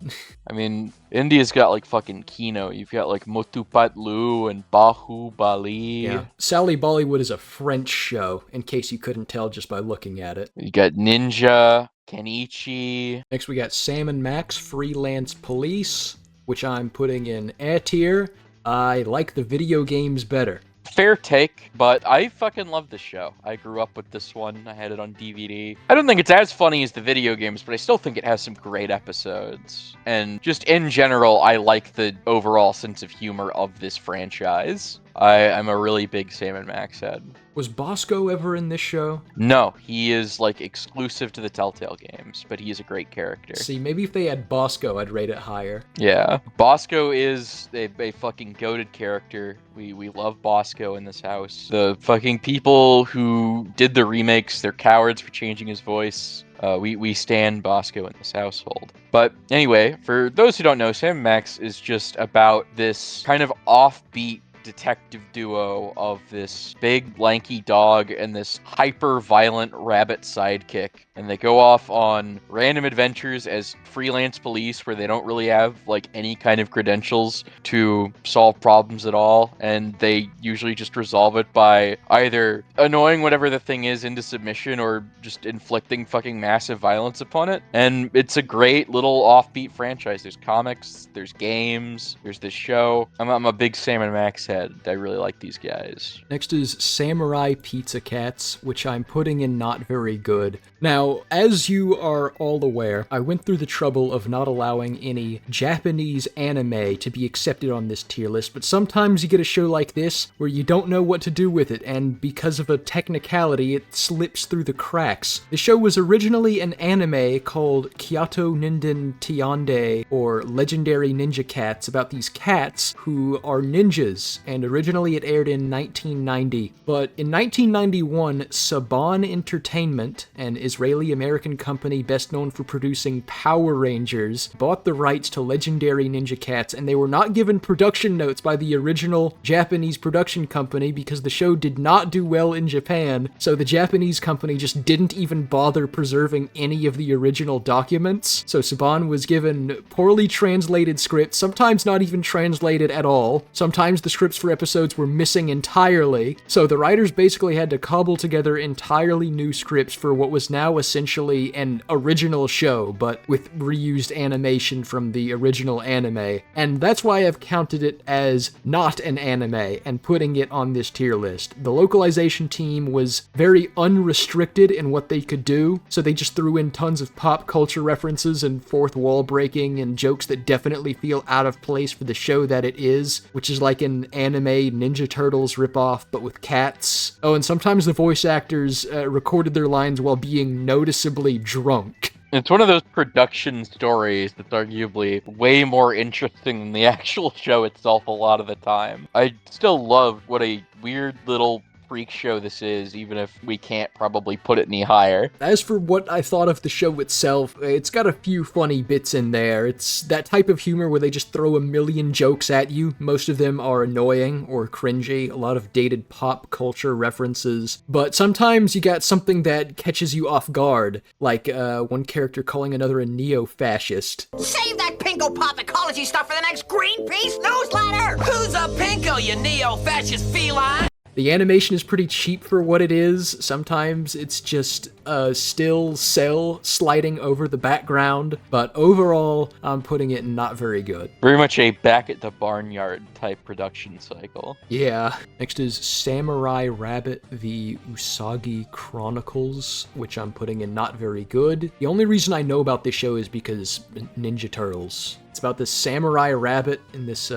I mean, India's got like fucking Kino. You've got like Motu Patlu and Bahubali. Yeah. Sally Bollywood is a French show, in case you couldn't tell just by looking at it. You got Ninja, Kenichi. Next we got Sam and Max Freelance Police, which I'm putting in A tier. I like the video games better. Fair take, but I fucking love this show. I grew up with this one. I had it on DVD. I don't think it's as funny as the video games, but I still think it has some great episodes. And just in general, I like the overall sense of humor of this franchise. I'm a really big Sam and Max head. Was Bosco ever in this show? No, he is like exclusive to the Telltale games, but he is a great character. See, maybe if they had Bosco, I'd rate it higher. Yeah, Bosco is a fucking goated character. We love Bosco in this house. The fucking people who did the remakes, they're cowards for changing his voice. We stand Bosco in this household. But anyway, for those who don't know, Sam and Max is just about this kind of offbeat detective duo of this big lanky dog and this hyper violent rabbit sidekick, and they go off on random adventures as freelance police where they don't really have like any kind of credentials to solve problems at all, and they usually just resolve it by either annoying whatever the thing is into submission or just inflicting fucking massive violence upon it. And it's a great little offbeat franchise. There's comics, there's games, there's this show. I'm a big Sam and Max head. head. I really like these guys. Next is Samurai Pizza Cats, which I'm putting in not very good. Now, as you are all aware, I went through the trouble of not allowing any Japanese anime to be accepted on this tier list, but sometimes you get a show like this where you don't know what to do with it, and because of a technicality, it slips through the cracks. The show was originally an anime called Kyoto Ninden Tiande, or Legendary Ninja Cats, about these cats who are ninjas, and originally it aired in 1990. But in 1991, Saban Entertainment, an Israeli-American company best known for producing Power Rangers, bought the rights to Legendary Ninja Cats, and they were not given production notes by the original Japanese production company because the show did not do well in Japan, so the Japanese company just didn't even bother preserving any of the original documents. So Saban was given poorly translated scripts, sometimes not even translated at all. Sometimes the scripts for episodes were missing entirely, so the writers basically had to cobble together entirely new scripts for what was now essentially an original show, but with reused animation from the original anime. And that's why I've counted it as not an anime and putting it on this tier list. The localization team was very unrestricted in what they could do, so they just threw in tons of pop culture references and fourth wall breaking and jokes that definitely feel out of place for the show that it is, which is like an anime Ninja Turtles ripoff, but with cats. Oh, and sometimes the voice actors recorded their lines while being noticeably drunk. It's one of those production stories that's arguably way more interesting than the actual show itself a lot of the time. I still love what a weird little freak show this is, even if we can't probably put it any higher. As for what I thought of the show itself, it's got a few funny bits in there. It's that type of humor where they just throw a million jokes at you. Most of them are annoying or cringy, a lot of dated pop culture references, but sometimes you got something that catches you off guard, like one character calling another a neo-fascist. Save that pinko pop ecology stuff for the next Greenpeace newsletter! Who's a pinko, you neo-fascist feline? The animation is pretty cheap for what it is. Sometimes it's just a still cell sliding over the background, but overall, I'm putting it not very good. Very much a back at the barnyard type production cycle. Yeah. Next is Samurai Rabbit, the Usagi Chronicles, which I'm putting in not very good. The only reason I know about this show is because Ninja Turtles. It's about this samurai rabbit in this,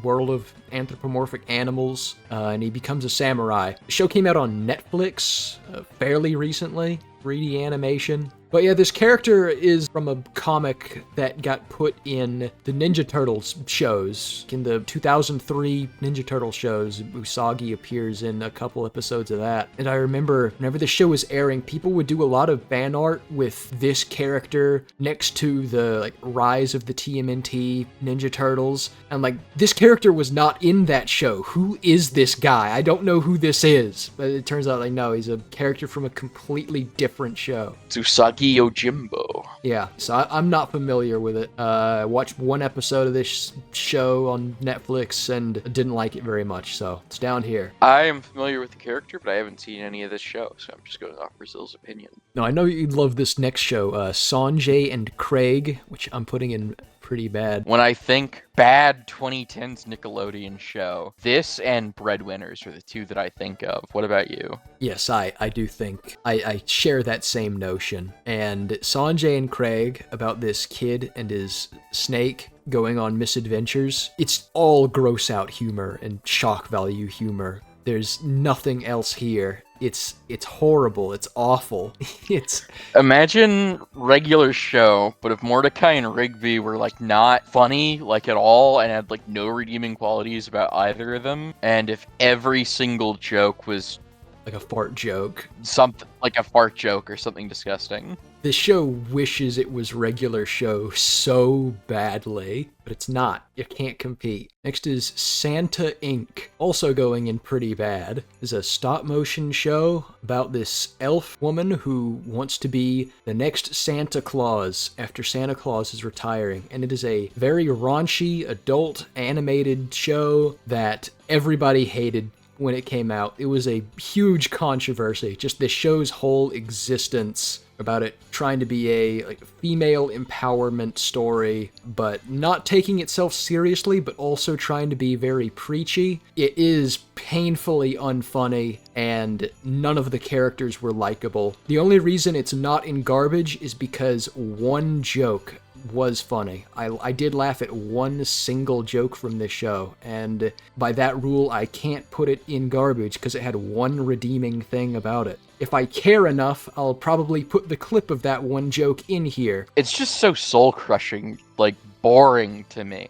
world of anthropomorphic animals, and he becomes a samurai. The show came out on Netflix fairly recently, 3D animation. But yeah, this character is from a comic that got put in the Ninja Turtles shows. In the 2003 Ninja Turtle shows, Usagi appears in a couple episodes of that. And I remember whenever the show was airing, people would do a lot of fan art with this character next to the like Rise of the TMNT Ninja Turtles. And like, this character was not in that show. Who is this guy? I don't know who this is. But it turns out, like, no, he's a character from a completely different show. It's Usagi Yojimbo. Yeah, so I'm not familiar with it. I watched one episode of this show on Netflix and didn't like it very much, so it's down here. I am familiar with the character, but I haven't seen any of this show, so I'm just going off Brazil's opinion. No, I know you'd love this next show, Sanjay and Craig, which I'm putting in pretty bad. When I think bad 2010s Nickelodeon show, this and Breadwinners are the two that I think of. What about you? Yes, I do think I share that same notion. And Sanjay and Craig, about this kid and his snake going on misadventures, it's all gross out humor and shock value humor. There's nothing else here. It's horrible. It's awful. It's Imagine regular show, but if Mordecai and Rigby were like not funny like at all and had like no redeeming qualities about either of them, and if every single joke was like a fart joke. Something like a fart joke or something disgusting. This show wishes it was regular show so badly, but it's not. You can't compete. Next is Santa Inc., also going in pretty bad. It's a stop-motion show about this elf woman who wants to be the next Santa Claus after Santa Claus is retiring, and it is a very raunchy, adult, animated show that everybody hated when it came out. It was a huge controversy. Just the show's whole existence about it trying to be a like female empowerment story, but not taking itself seriously, but also trying to be very preachy. It is painfully unfunny, and none of the characters were likable. The only reason it's not in garbage is because one joke was funny. I did laugh at one single joke from this show, and by that rule, I can't put it in garbage because it had one redeeming thing about it. If I care enough, I'll probably put the clip of that one joke in here. It's just so soul-crushing, like, boring to me.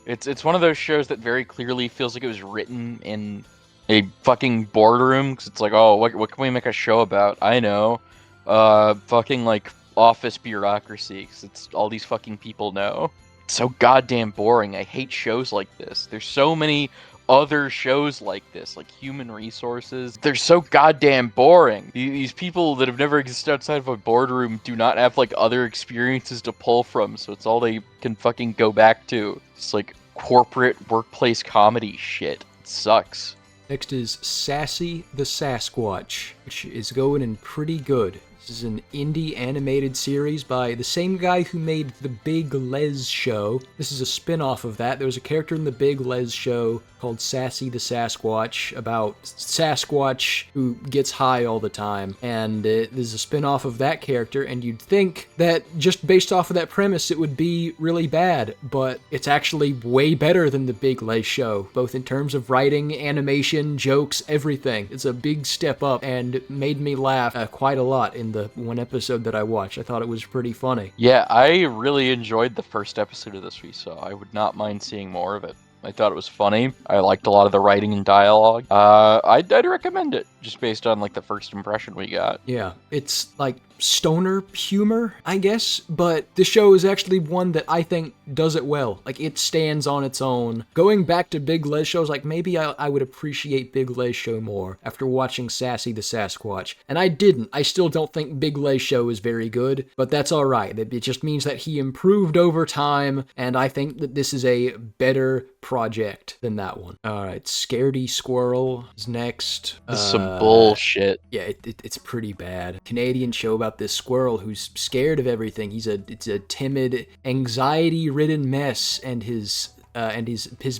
It's one of those shows that very clearly feels like it was written in a fucking boardroom, because it's like, oh, what can we make a show about? I know. Fucking, like, office bureaucracy, because it's all these fucking people know. It's so goddamn boring. I hate shows like this. There's so many other shows like this, like Human Resources. They're so goddamn boring. These people that have never existed outside of a boardroom do not have like other experiences to pull from, so it's all they can fucking go back to. It's like corporate workplace comedy shit. It sucks. Next is Sassy the Sasquatch, which is going in pretty good. This is an indie animated series by the same guy who made The Big Les Show. This is a spin-off of that. There was a character in The Big Les Show called Sassy the Sasquatch, about Sasquatch who gets high all the time. And there's a spin-off of that character, and you'd think that just based off of that premise, it would be really bad, but it's actually way better than The Big Les Show, both in terms of writing, animation, jokes, everything. It's a big step up and made me laugh quite a lot in the one episode that I watched. I thought it was pretty funny. Yeah, I really enjoyed the first episode of this we saw. I would not mind seeing more of it. I thought it was funny. I liked a lot of the writing and dialogue. I'd recommend it, just based on like the first impression we got. Yeah, it's like stoner humor, I guess, but the show is actually one that I think does it well. Like, it stands on its own. Going back to Big Les shows, like, maybe I would appreciate Big Les Show more after watching Sassy the Sasquatch. And I didn't. I still don't think Big Les Show is very good, but that's alright. It just means that he improved over time, and I think that this is a better project than that one. Alright, Scaredy Squirrel is next. This is some bullshit. Yeah, it's pretty bad. Canadian show about this squirrel who's scared of everything. It's a timid, anxiety-ridden mess, and his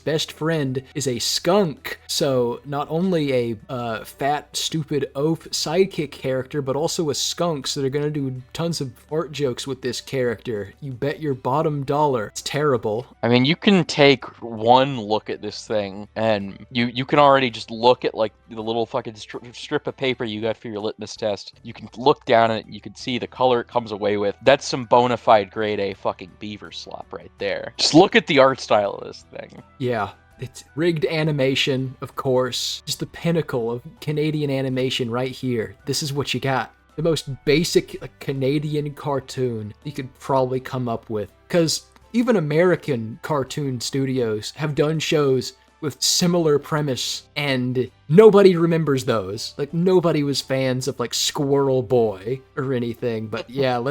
best friend is a skunk. So not only a fat, stupid oaf sidekick character, but also a skunk. So they're gonna do tons of fart jokes with this character. You bet your bottom dollar. It's terrible. I mean, you can take one look at this thing, and you can already just look at like the little fucking strip of paper you got for your litmus test. You can look down at it, and you can see the color it comes away with. That's some bona fide grade A fucking beaver slop right there. Just look at the art style of this thing. Yeah. It's rigged animation, of course. Just the pinnacle of Canadian animation right here. This is what you got. The most basic Canadian cartoon you could probably come up with. Because even American cartoon studios have done shows with similar premise, and nobody remembers those. Like, nobody was fans of, like, Squirrel Boy or anything. But yeah,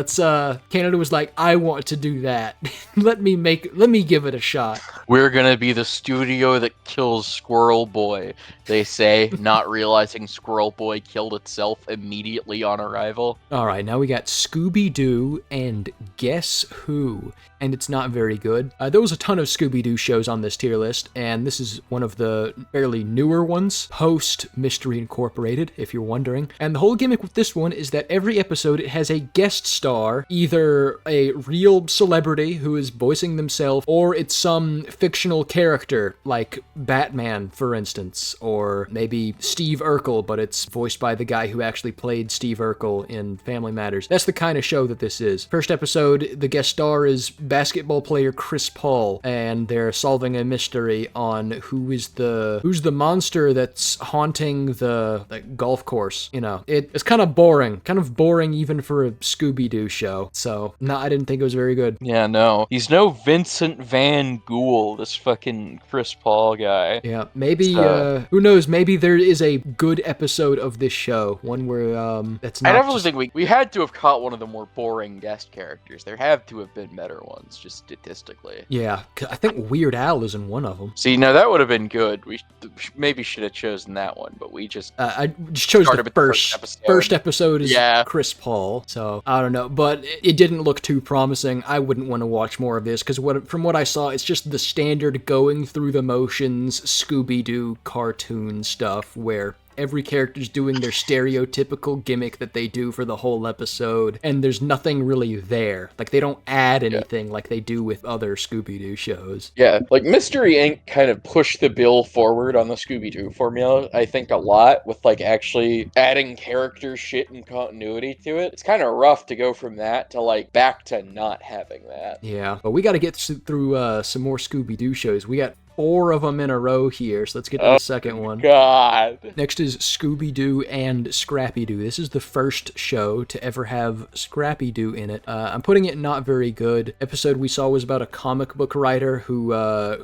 Canada was like, I want to do that. let me give it a shot. We're gonna be the studio that kills Squirrel Boy, they say, not realizing Squirrel Boy killed itself immediately on arrival. Alright, now we got Scooby-Doo and Guess Who, and it's not very good. There was a ton of Scooby-Doo shows on this tier list, and this is one of the fairly newer ones, post Mystery Incorporated, if you're wondering. And the whole gimmick with this one is that every episode it has a guest star, either a real celebrity who is voicing themselves, or it's some fictional character, like Batman, for instance, or maybe Steve Urkel, but it's voiced by the guy who actually played Steve Urkel in Family Matters. That's the kind of show that this is. First episode, the guest star is basketball player Chris Paul, and they're solving a mystery on who's the monster that's haunting the golf course. You know, it's kind of boring even for a Scooby-Doo show. So no, I didn't think it was very good. Yeah, no, he's no Vincent Van Gogh, this fucking Chris Paul guy. Yeah, maybe who knows? Maybe there is a good episode of this show, one where that's not. I definitely think we had to have caught one of the more boring guest characters. There have to have been better ones, just statistically. Yeah, I think Weird Al is in one of them. See, now that would have been good. We maybe should have chosen in that one, but we just I just chose started the with first episode is Yeah. Chris Paul, so I don't know, but it didn't look too promising. I wouldn't want to watch more of this because from what I saw, it's just the standard going through the motions Scooby-Doo cartoon stuff where every character's doing their stereotypical gimmick that they do for the whole episode, and there's nothing really there. Like, they don't add anything like they do with other Scooby-Doo shows. Yeah, like Mystery Inc. kind of pushed the bill forward on the Scooby-Doo formula, I think, a lot, with like actually adding character shit and continuity to it. It's kind of rough to go from that to like back to not having that. Yeah, but we got to get through some more Scooby-Doo shows. We got 4 of them in a row here, so let's get to the second one. God. Next is Scooby-Doo and Scrappy-Doo. This is the first show to ever have Scrappy-Doo in it. I'm putting it not very good. Episode we saw was about a comic book writer who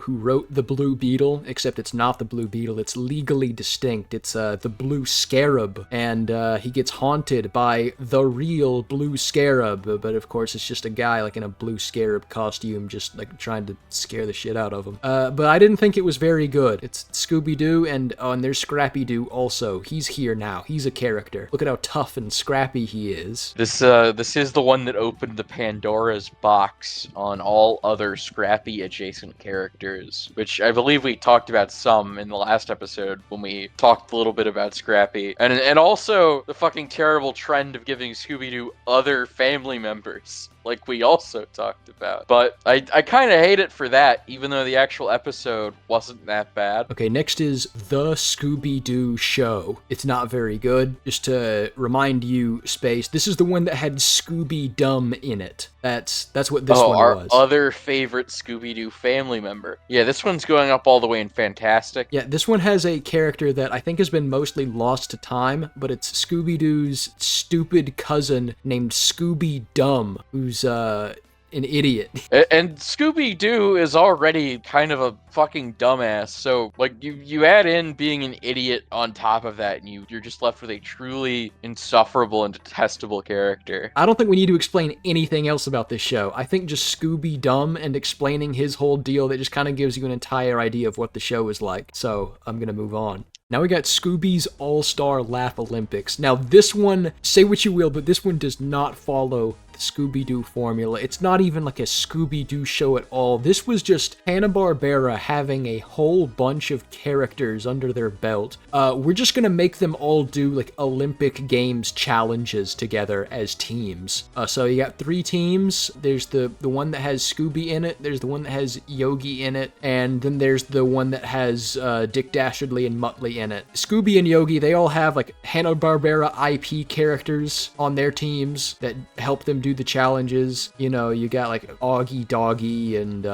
wrote the Blue Beetle, except it's not the Blue Beetle. It's legally distinct. It's the Blue Scarab, and he gets haunted by the real Blue Scarab, but of course it's just a guy like in a Blue Scarab costume just like trying to scare the shit out of him. But I didn't think it was very good. It's Scooby-Doo, and there's Scrappy-Doo also. He's here now. He's a character. Look at how tough and scrappy he is. This is the one that opened the Pandora's box on all other Scrappy adjacent characters, which I believe we talked about some in the last episode when we talked a little bit about Scrappy. And also the fucking terrible trend of giving Scooby-Doo other family members, like we also talked about. But I kind of hate it for that, even though the actual episode wasn't that bad. Okay, next is The Scooby-Doo Show. It's not very good. Just to remind you, Space, this is the one that had Scooby-Dumb in it. That's what this one our was. Other favorite Scooby-Doo family member. Yeah, this one's going up all the way in Fantastic. Yeah, this one has a character that I think has been mostly lost to time, but it's Scooby-Doo's stupid cousin named Scooby-Dumb, who's an idiot. And Scooby-Doo is already kind of a fucking dumbass, so like you add in being an idiot on top of that, and you're just left with a truly insufferable and detestable character. I don't think we need to explain anything else about this show. I think just Scooby-Dumb and explaining his whole deal, that just kind of gives you an entire idea of what the show is like, so I'm gonna move on. Now we got Scooby's All-Star Laugh Olympics. Now this one, say what you will, but this one does not follow the Scooby-Doo formula. It's not even like a Scooby-Doo show at all. This was just Hanna-Barbera having a whole bunch of characters under their belt. We're just gonna make them all do like Olympic Games challenges together as teams. So you got 3 teams. There's the one that has Scooby in it, there's the one that has Yogi in it, and then there's the one that has Dick Dastardly and Muttley in it. Scooby and Yogi, they all have like Hanna-Barbera IP characters on their teams that help them do the challenges. You know, you got like Augie Doggy and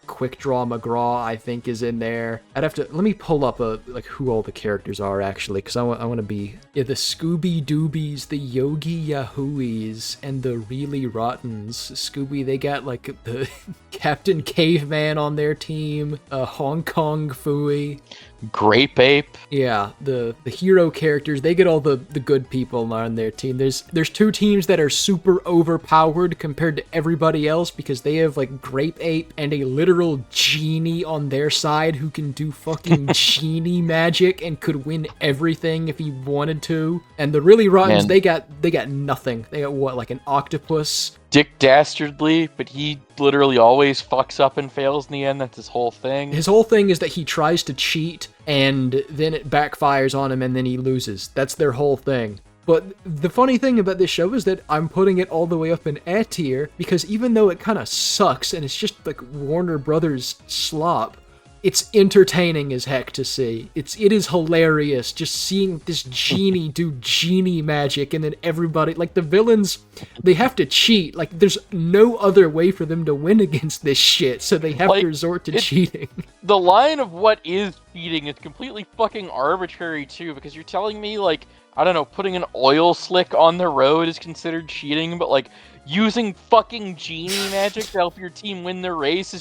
Quick Draw McGraw, I think, is in there. I'd have to, let me pull up like who all the characters are actually, because I want to be, yeah, the Scooby Doobies, the Yogi Yahooies, and the Really Rottens. Scooby, they got like the Captain Caveman on their team, Hong Kong Phooey. Grape Ape. Yeah, the hero characters, they get all the good people on their team. There's 2 teams that are super overpowered compared to everybody else because they have like Grape Ape and a literal genie on their side who can do fucking genie magic and could win everything if he wanted to. And the Really Rottens, they got nothing. They got what, like an octopus? Dick Dastardly, but he literally always fucks up and fails in the end. That's his whole thing. His whole thing is that he tries to cheat, and then it backfires on him, and then he loses. That's their whole thing. But the funny thing about this show is that I'm putting it all the way up in A tier, because even though it kind of sucks, and it's just like Warner Brothers slop, it's entertaining as heck to see. It is hilarious just seeing this genie do genie magic, and then everybody, like the villains, they have to cheat. Like there's no other way for them to win against this shit, so they have to resort to cheating. The line of what is cheating is completely fucking arbitrary too, because you're telling me like, I don't know, putting an oil slick on the road is considered cheating, but like using fucking genie magic to help your team win the race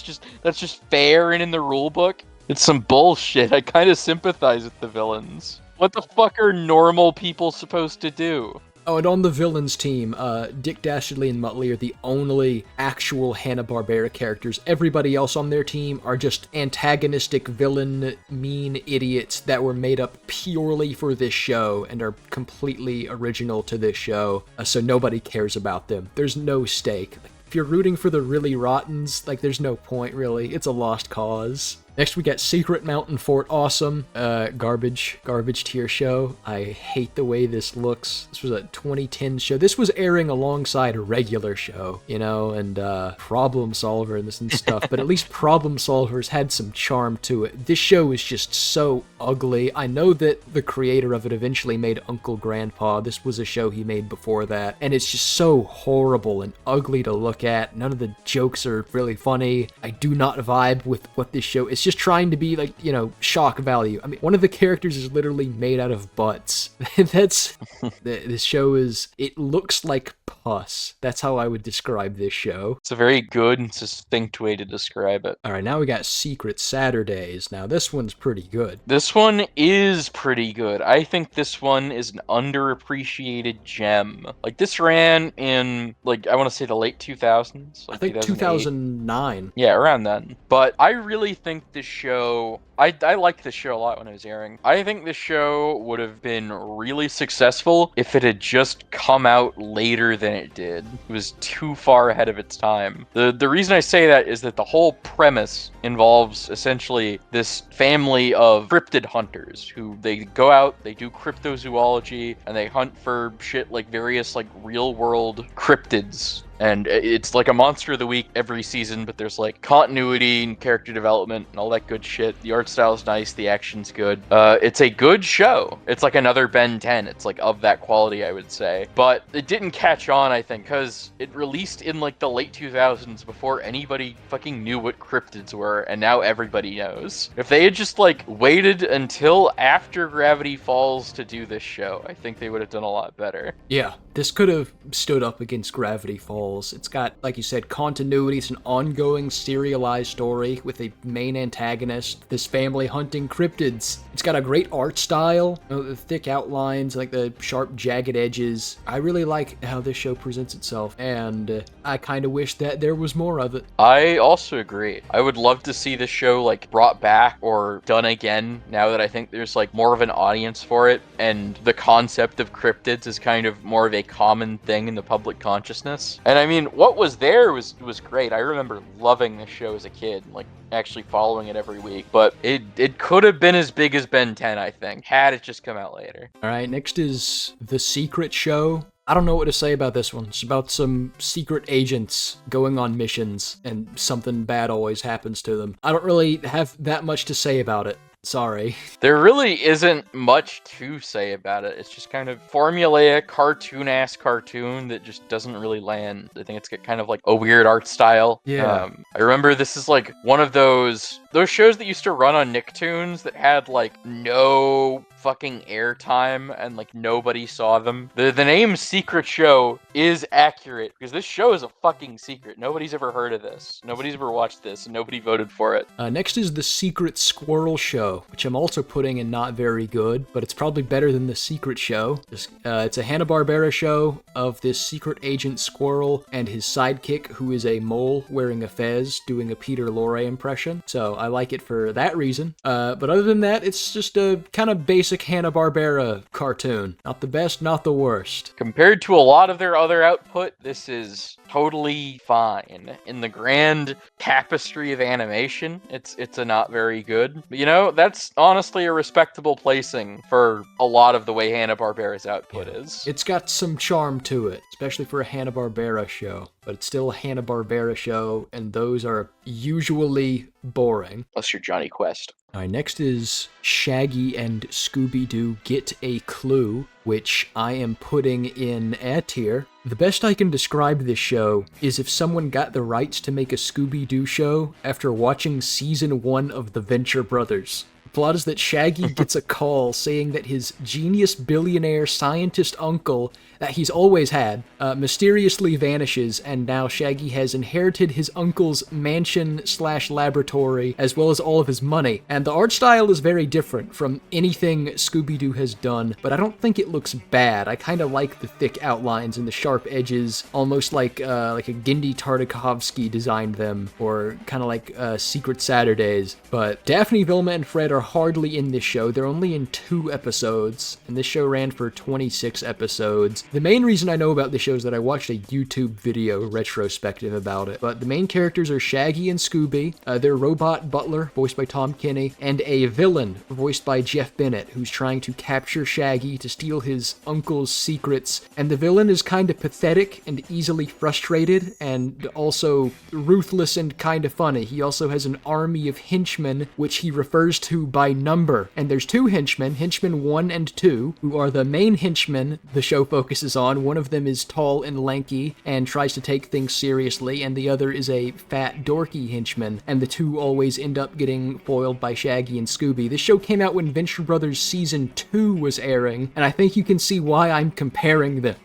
that's just fair and in the rule book. It's some bullshit. I kind of sympathize with the villains. What the fuck are normal people supposed to do? Oh, and on the villains team, Dick Dastardly and Muttley are the only actual Hanna-Barbera characters. Everybody else on their team are just antagonistic villain, mean idiots that were made up purely for this show and are completely original to this show, so nobody cares about them. There's no stake. If you're rooting for the really rottens, like, there's no point, really. It's a lost cause. Next, we got Secret Mountain Fort Awesome. Garbage tier show. I hate the way this looks. This was a 2010 show. This was airing alongside a regular show, you know, and Problem Solver and this and stuff. But at least Problem Solvers had some charm to it. This show is just so ugly. I know that the creator of it eventually made Uncle Grandpa. This was a show he made before that. And it's just so horrible and ugly to look at. None of the jokes are really funny. I do not vibe with what this show is. Just trying to be, like, you know, shock value. I mean, one of the characters is literally made out of butts. This show is, it looks like pus. That's how I would describe this show. It's a very good and succinct way to describe it. All right, now we got Secret Saturdays. Now, this one's pretty good. This one is pretty good. I think this one is an underappreciated gem. Like, this ran in, like, I want to say the late 2000s. Like I think 2009. Yeah, around then. But I really think this show... I liked this show a lot when it was airing. I think this show would have been really successful if it had just come out later than it did. It was too far ahead of its time. The reason I say that is that the whole premise involves essentially this family of cryptid hunters who they go out, they do cryptozoology, and they hunt for shit like various like real world cryptids. And it's like a monster of the week every season, but there's like continuity and character development and all that good shit. The art style's nice, the action's good. It's a good show. It's like another Ben 10. It's like of that quality, I would say. But it didn't catch on, I think, because it released in like the late 2000s before anybody fucking knew what cryptids were, and now everybody knows. If they had just like waited until after Gravity Falls to do this show, I think they would have done a lot better. Yeah, this could have stood up against Gravity Falls. It's got, like you said, continuity. It's an ongoing serialized story with a main antagonist, this family hunting cryptids. It's got a great art style, you know, the thick outlines, like the sharp jagged edges. I really like how this show presents itself, and I kind of wish that there was more of it. I also agree. I would love to see this show like brought back or done again now that I think there's like more of an audience for it, and the concept of cryptids is kind of more of a common thing in the public consciousness. And I mean, what was there was great. I remember loving this show as a kid, like actually following it every week. But it could have been as big as Ben 10, I think, had it just come out later. All right, next is The Secret Show. I don't know what to say about this one. It's about some secret agents going on missions, and something bad always happens to them. I don't really have that much to say about it. Sorry. There really isn't much to say about it. It's just kind of formulaic, cartoon-ass cartoon that just doesn't really land. I think it's got kind of like a weird art style. Yeah. I remember this is like one of those shows that used to run on Nicktoons that had like no fucking airtime and like nobody saw them. The name Secret Show is accurate because this show is a fucking secret. Nobody's ever heard of this. Nobody's ever watched this, and nobody voted for it. Next is The Secret Squirrel Show, which I'm also putting in not very good, but it's probably better than The Secret Show. It's a Hanna-Barbera show of this secret agent squirrel and his sidekick, who is a mole wearing a fez doing a Peter Lorre impression. So I like it for that reason. But other than that, it's just a kind of basic Hanna-Barbera cartoon. Not the best, not the worst. Compared to a lot of their other output, this is totally fine. In the grand tapestry of animation, it's a not very good. But, you know, that's honestly a respectable placing for a lot of the way Hanna-Barbera's output is. It's got some charm to it, especially for a Hanna-Barbera show. But it's still a Hanna-Barbera show, and those are usually boring. Unless you're Johnny Quest. Alright, next is Shaggy and Scooby-Doo Get a Clue, which I am putting in A tier. The best I can describe this show is if someone got the rights to make a Scooby-Doo show after watching season 1 of The Venture Brothers. Plot is that Shaggy gets a call saying that his genius billionaire scientist uncle that he's always had mysteriously vanishes, and now Shaggy has inherited his uncle's mansion/laboratory as well as all of his money. And the art style is very different from anything Scooby-Doo has done, but I don't think it looks bad. I kind of like the thick outlines and the sharp edges, almost like a Genndy Tartakovsky designed them, or kind of like Secret Saturdays. But Daphne, Vilma, and Fred are hardly in this show. They're only in 2 episodes, and this show ran for 26 episodes. The main reason I know about this show is that I watched a YouTube video retrospective about it, but the main characters are Shaggy and Scooby, their robot butler, voiced by Tom Kenny, and a villain, voiced by Jeff Bennett, who's trying to capture Shaggy to steal his uncle's secrets. And the villain is kind of pathetic and easily frustrated, and also ruthless and kind of funny. He also has an army of henchmen, which he refers to by number. And there's 2 henchmen, henchmen 1 and 2, who are the main henchmen the show focuses on. One of them is tall and lanky and tries to take things seriously, and the other is a fat, dorky henchman, and the 2 always end up getting foiled by Shaggy and Scooby. This show came out when Venture Brothers Season 2 was airing, and I think you can see why I'm comparing them.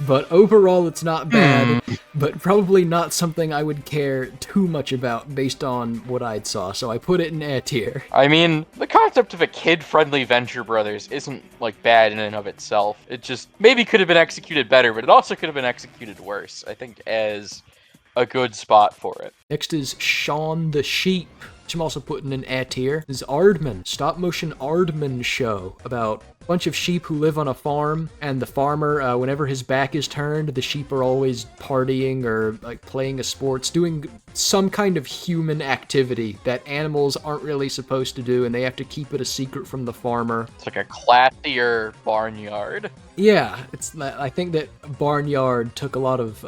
But overall, it's not bad, but probably not something I would care too much about based on what I'd saw, so I put it in A tier. I mean, the concept of a kid-friendly Venture Brothers isn't, like, bad in and of itself. It just maybe could have been executed better, but it also could have been executed worse, I think, as a good spot for it. Next is Shaun the Sheep, which I'm also putting in A tier. This is Aardman, stop-motion Aardman show about a bunch of sheep who live on a farm, and the farmer, whenever his back is turned, the sheep are always partying or like playing a sports, doing some kind of human activity that animals aren't really supposed to do, and they have to keep it a secret from the farmer. It's like a classier barnyard. Yeah, I think that Barnyard took a lot of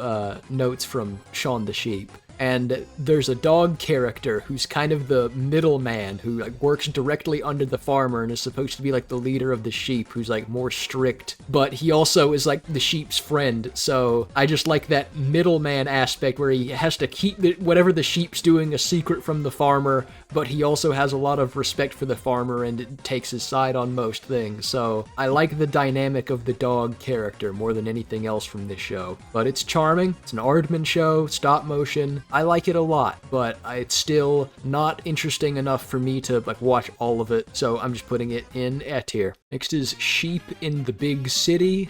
notes from Shaun the Sheep. And there's a dog character who's kind of the middleman who like works directly under the farmer and is supposed to be like the leader of the sheep, who's like more strict, but he also is like the sheep's friend. So I just like that middleman aspect where he has to keep whatever the sheep's doing a secret from the farmer, but he also has a lot of respect for the farmer and takes his side on most things. So I like the dynamic of the dog character more than anything else from this show. But it's charming. It's an Aardman show, stop motion. I like it a lot, but it's still not interesting enough for me to like watch all of it, so I'm just putting it in A tier. Next is Sheep in the Big City.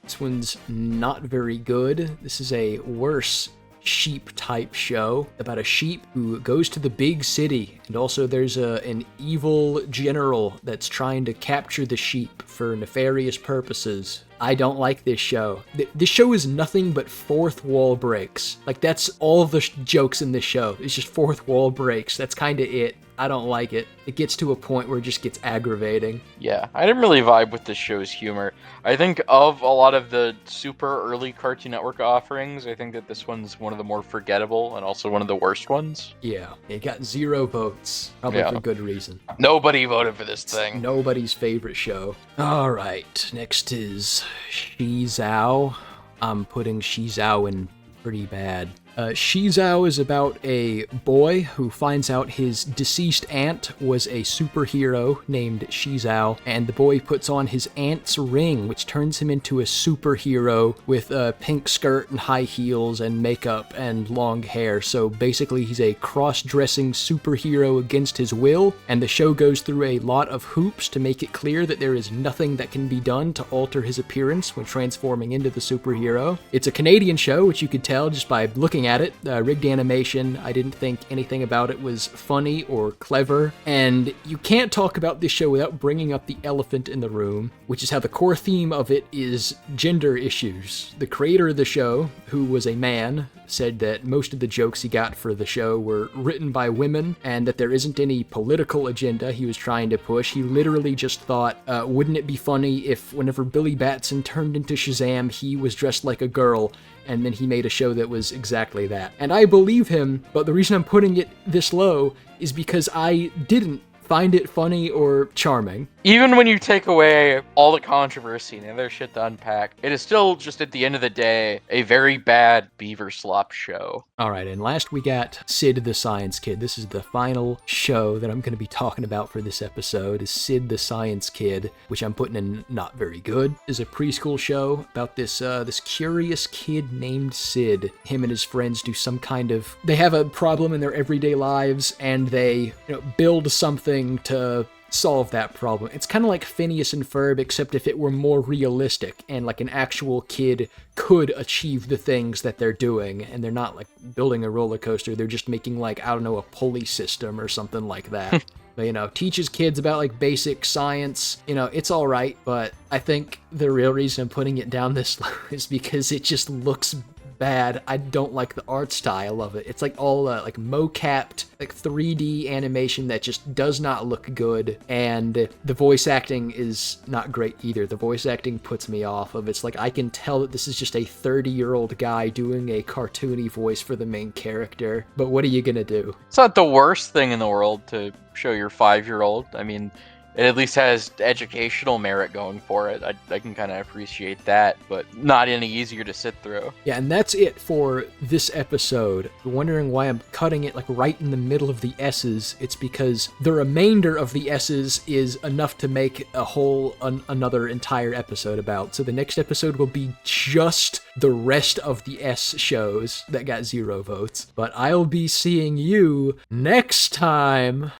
This one's not very good. This is a worse sheep type show about a sheep who goes to the big city, and also there's an evil general that's trying to capture the sheep for nefarious purposes. I don't like this show. This show is nothing but fourth wall breaks. Like, that's all the jokes in this show. It's just fourth wall breaks. That's kind of it. I don't like it. It gets to a point where it just gets aggravating. Yeah, I didn't really vibe with this show's humor. I think of a lot of the super early Cartoon Network offerings, I think that this one's one of the more forgettable and also one of the worst ones. Yeah, it got 0 votes. Probably for good reason. Nobody voted for this thing. It's nobody's favorite show. All right, next is Shizao. I'm putting Shizao in pretty bad. Shizao is about a boy who finds out his deceased aunt was a superhero named Shizao, and the boy puts on his aunt's ring, which turns him into a superhero with a pink skirt and high heels and makeup and long hair. So basically he's a cross-dressing superhero against his will, and the show goes through a lot of hoops to make it clear that there is nothing that can be done to alter his appearance when transforming into the superhero. It's a Canadian show, which you could tell just by looking at it. Rigged animation. I didn't think anything about it was funny or clever, and you can't talk about this show without bringing up the elephant in the room, which is how the core theme of it is gender issues. The creator of the show, who was a man, said that most of the jokes he got for the show were written by women, and that there isn't any political agenda he was trying to push. He literally just thought, wouldn't it be funny if whenever Billy Batson turned into Shazam, he was dressed like a girl, and then he made a show that was exactly that. And I believe him, but the reason I'm putting it this low is because I didn't find it funny or charming. Even when you take away all the controversy and other shit to unpack, it is still just at the end of the day a very bad beaver slop show. All right, and last we got Sid the Science Kid. This is the final show that I'm going to be talking about for this episode, is Sid the Science Kid, which I'm putting in not very good. It's a preschool show about this curious kid named Sid. Him and his friends do some kind of... They have a problem in their everyday lives, and they build something to solve that problem. It's kind of like Phineas and Ferb, except if it were more realistic and like an actual kid could achieve the things that they're doing, and they're not like building a roller coaster, they're just making like, I don't know, a pulley system or something like that. But, teaches kids about like basic science. It's all right, but I think the real reason I'm putting it down this low is because it just looks bad. I don't like the art style of it. It's like all like mo-capped, like 3D animation that just does not look good, and the voice acting is not great either. The voice acting puts me off of. It's like I can tell that this is just a 30-year-old guy doing a cartoony voice for the main character, but what are you gonna do? It's not the worst thing in the world to show your 5-year-old. I mean, it at least has educational merit going for it. I can kind of appreciate that, but not any easier to sit through. Yeah, and that's it for this episode. You're wondering why I'm cutting it like right in the middle of the S's. It's because the remainder of the S's is enough to make a whole another entire episode about. So the next episode will be just the rest of the S shows that got 0 votes. But I'll be seeing you next time.